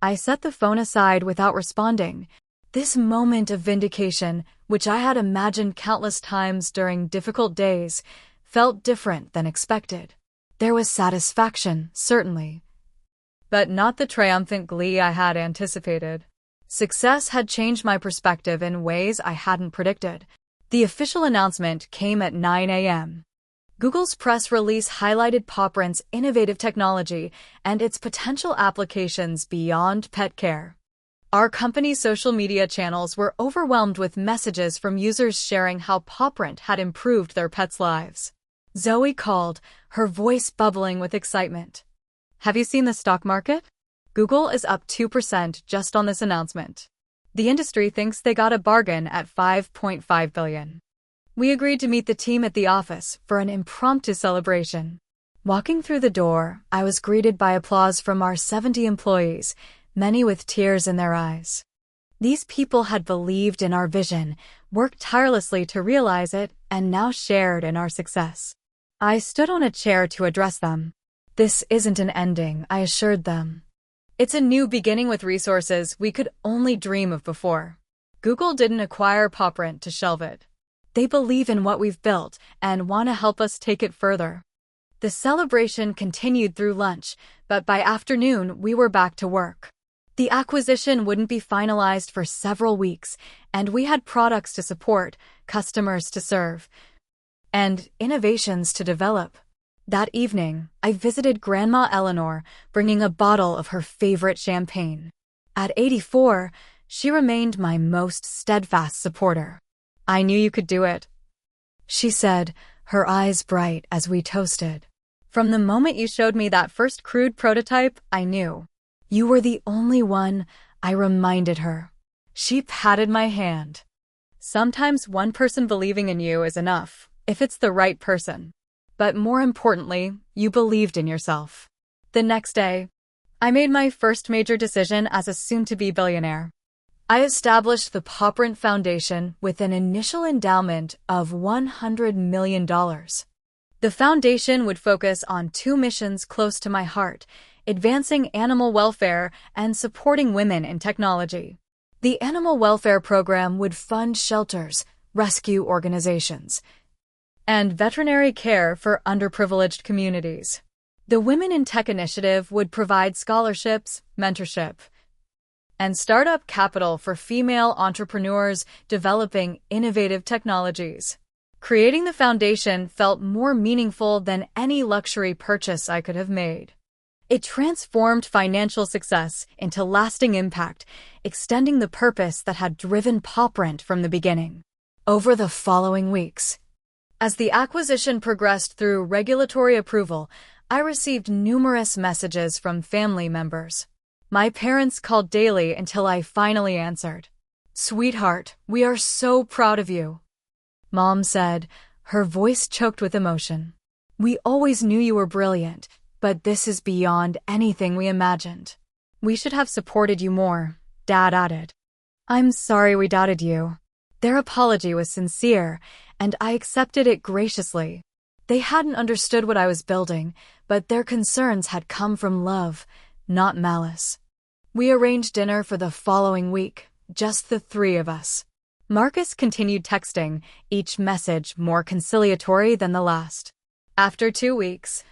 I set the phone aside without responding. This moment of vindication, which I had imagined countless times during difficult days, felt different than expected. There was satisfaction, certainly, but not the triumphant glee I had anticipated. Success had changed my perspective in ways I hadn't predicted. The official announcement came at 9 a.m. Google's press release highlighted PawPrint's innovative technology and its potential applications beyond pet care. Our company's social media channels were overwhelmed with messages from users sharing how PawPrint had improved their pets' lives. Zoe called, her voice bubbling with excitement. Have you seen the stock market? Google is up 2% just on this announcement. The industry thinks they got a bargain at $5.5 billion. We agreed to meet the team at the office for an impromptu celebration. Walking through the door, I was greeted by applause from our 70 employees, many with tears in their eyes. These people had believed in our vision, worked tirelessly to realize it, and now shared in our success. I stood on a chair to address them. This isn't an ending, I assured them. It's a new beginning with resources we could only dream of before. Google didn't acquire PawPrint to shelve it. They believe in what we've built and want to help us take it further. The celebration continued through lunch, but by afternoon we were back to work. The acquisition wouldn't be finalized for several weeks, and we had products to support, customers to serve, and innovations to develop. That evening, I visited Grandma Eleanor, bringing a bottle of her favorite champagne. At 84, she remained my most steadfast supporter. I knew you could do it, she said, her eyes bright as we toasted. From the moment you showed me that first crude prototype, I knew. You were the only one, I reminded her. She patted my hand. Sometimes one person believing in you is enough, if it's the right person. But more importantly, you believed in yourself. The next day, I made my first major decision as a soon-to-be billionaire. I established the PawPrint Foundation with an initial endowment of $100 million. The foundation would focus on two missions close to my heart: advancing animal welfare and supporting women in technology. The animal welfare program would fund shelters, rescue organizations, and veterinary care for underprivileged communities. The Women in Tech initiative would provide scholarships, mentorship, and startup capital for female entrepreneurs developing innovative technologies. Creating the foundation felt more meaningful than any luxury purchase I could have made. It transformed financial success into lasting impact, extending the purpose that had driven PawPrint from the beginning. Over the following weeks, as the acquisition progressed through regulatory approval, I received numerous messages from family members. My parents called daily until I finally answered. "Sweetheart, we are so proud of you," Mom said, her voice choked with emotion. "We always knew you were brilliant, but this is beyond anything we imagined. We should have supported you more," Dad added. "I'm sorry we doubted you." Their apology was sincere, and I accepted it graciously. They hadn't understood what I was building, but their concerns had come from love, not malice. We arranged dinner for the following week, just the three of us. Marcus continued texting, each message more conciliatory than the last. After 2 weeks,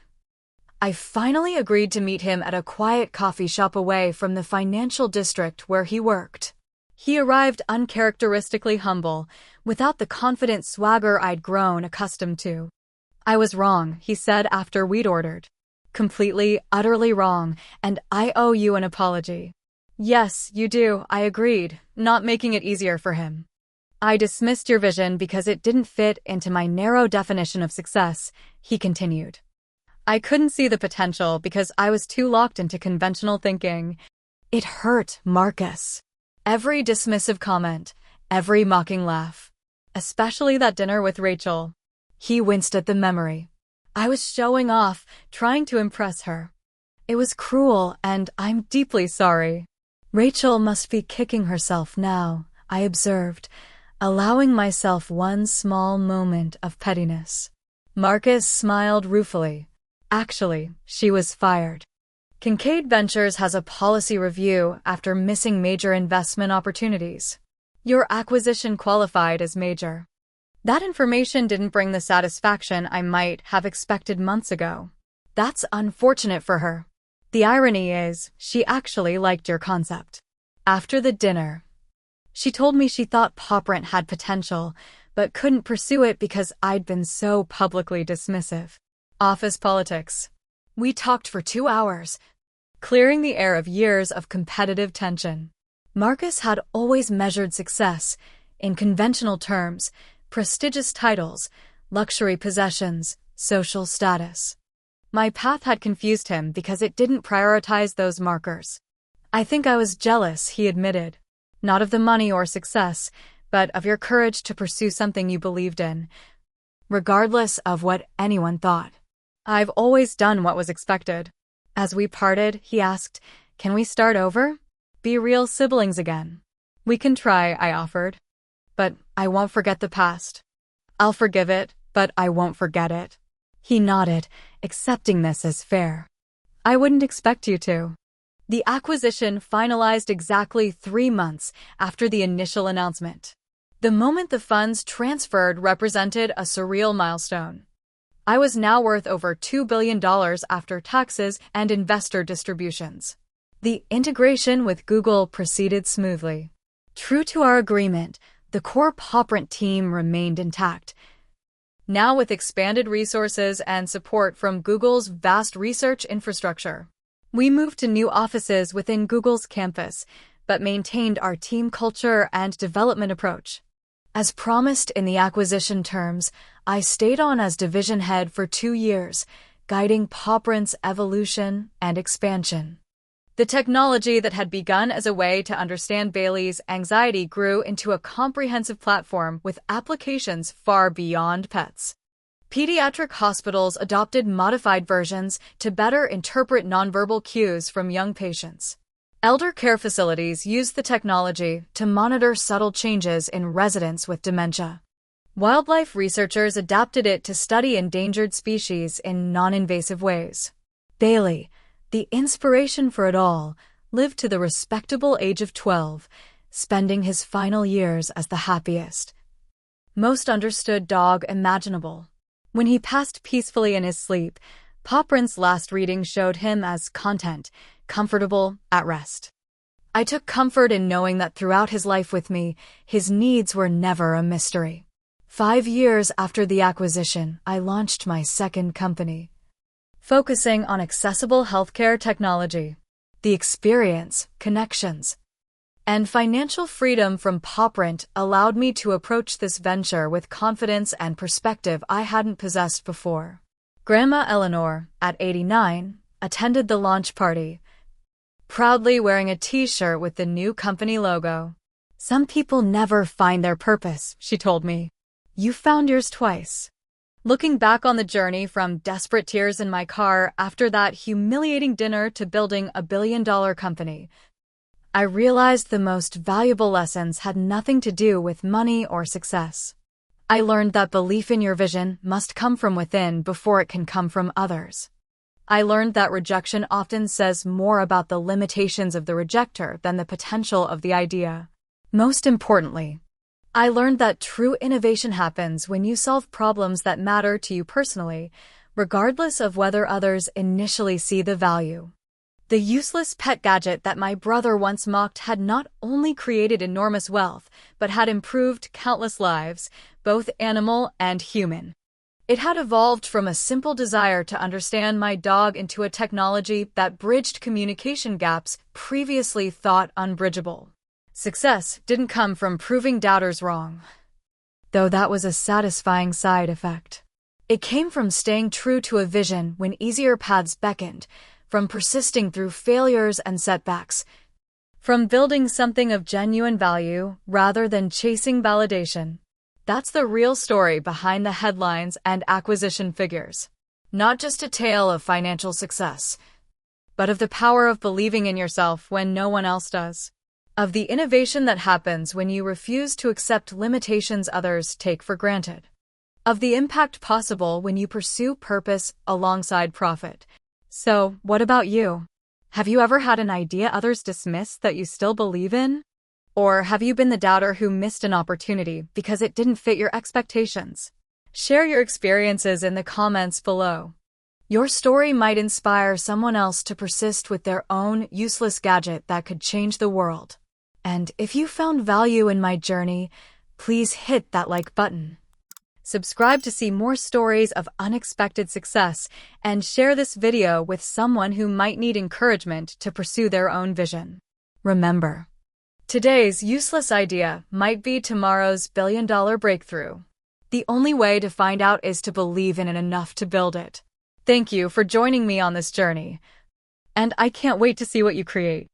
I finally agreed to meet him at a quiet coffee shop away from the financial district where he worked. He arrived uncharacteristically humble, without the confident swagger I'd grown accustomed to. "I was wrong," he said after we'd ordered. "Completely, utterly wrong, and I owe you an apology." "Yes, you do," I agreed, not making it easier for him. "I dismissed your vision because it didn't fit into my narrow definition of success," he continued. "I couldn't see the potential because I was too locked into conventional thinking." It hurt Marcus. Every dismissive comment, every mocking laugh, especially that dinner with Rachel. He winced at the memory. I was showing off, trying to impress her. It was cruel, and I'm deeply sorry. Rachel must be kicking herself now, I observed, allowing myself one small moment of pettiness. Marcus smiled ruefully. Actually, she was fired. Kincaid Ventures has a policy review after missing major investment opportunities. Your acquisition qualified as major. That information didn't bring the satisfaction I might have expected months ago. That's unfortunate for her. The irony is, she actually liked your concept. After the dinner, she told me she thought PawPrint had potential, but couldn't pursue it because I'd been so publicly dismissive. Office politics. We talked for 2 hours, clearing the air of years of competitive tension. Marcus had always measured success in conventional terms: prestigious titles, luxury possessions, social status. My path had confused him because it didn't prioritize those markers. I think I was jealous, he admitted. Not of the money or success, but of your courage to pursue something you believed in, regardless of what anyone thought. I've always done what was expected. As we parted, he asked, "Can we start over? Be real siblings again?" "We can try," I offered. "But I won't forget the past." "I'll forgive it, but I won't forget it." He nodded, accepting this as fair. "I wouldn't expect you to." The acquisition finalized exactly 3 months after the initial announcement. The moment the funds transferred represented a surreal milestone. I was now worth over $2 billion after taxes and investor distributions. The integration with Google proceeded smoothly. True to our agreement, the core PawPrint team remained intact. Now with expanded resources and support from Google's vast research infrastructure. We moved to new offices within Google's campus, but maintained our team culture and development approach. As promised in the acquisition terms, I stayed on as division head for 2 years, guiding PawPrint's evolution and expansion. The technology that had begun as a way to understand Bailey's anxiety grew into a comprehensive platform with applications far beyond pets. Pediatric hospitals adopted modified versions to better interpret nonverbal cues from young patients. Elder care facilities used the technology to monitor subtle changes in residents with dementia. Wildlife researchers adapted it to study endangered species in non-invasive ways. Bailey, the inspiration for it all, lived to the respectable age of 12, spending his final years as the happiest, most understood dog imaginable. When he passed peacefully in his sleep, PawPrint's last reading showed him as content, comfortable, at rest. I took comfort in knowing that throughout his life with me, his needs were never a mystery. 5 years after the acquisition, I launched my second company, focusing on accessible healthcare technology. The experience, connections, and financial freedom from PawPrint allowed me to approach this venture with confidence and perspective I hadn't possessed before. Grandma Eleanor, at 89, attended the launch party, proudly wearing a t-shirt with the new company logo. "Some people never find their purpose," she told me. "You found yours twice." Looking back on the journey from desperate tears in my car after that humiliating dinner to building a billion-dollar company, I realized the most valuable lessons had nothing to do with money or success. I learned that belief in your vision must come from within before it can come from others. I learned that rejection often says more about the limitations of the rejecter than the potential of the idea. Most importantly, I learned that true innovation happens when you solve problems that matter to you personally, regardless of whether others initially see the value. The useless pet gadget that my brother once mocked had not only created enormous wealth, but had improved countless lives, both animal and human. It had evolved from a simple desire to understand my dog into a technology that bridged communication gaps previously thought unbridgeable. Success didn't come from proving doubters wrong, though that was a satisfying side effect. It came from staying true to a vision when easier paths beckoned, from persisting through failures and setbacks, from building something of genuine value rather than chasing validation. That's the real story behind the headlines and acquisition figures. Not just a tale of financial success, but of the power of believing in yourself when no one else does. Of the innovation that happens when you refuse to accept limitations others take for granted. Of the impact possible when you pursue purpose alongside profit. So, what about you? Have you ever had an idea others dismiss that you still believe in? Or have you been the doubter who missed an opportunity because it didn't fit your expectations? Share your experiences in the comments below. Your story might inspire someone else to persist with their own useless gadget that could change the world. And if you found value in my journey, please hit that like button. Subscribe to see more stories of unexpected success, and share this video with someone who might need encouragement to pursue their own vision. Remember, today's useless idea might be tomorrow's billion-dollar breakthrough. The only way to find out is to believe in it enough to build it. Thank you for joining me on this journey, and I can't wait to see what you create.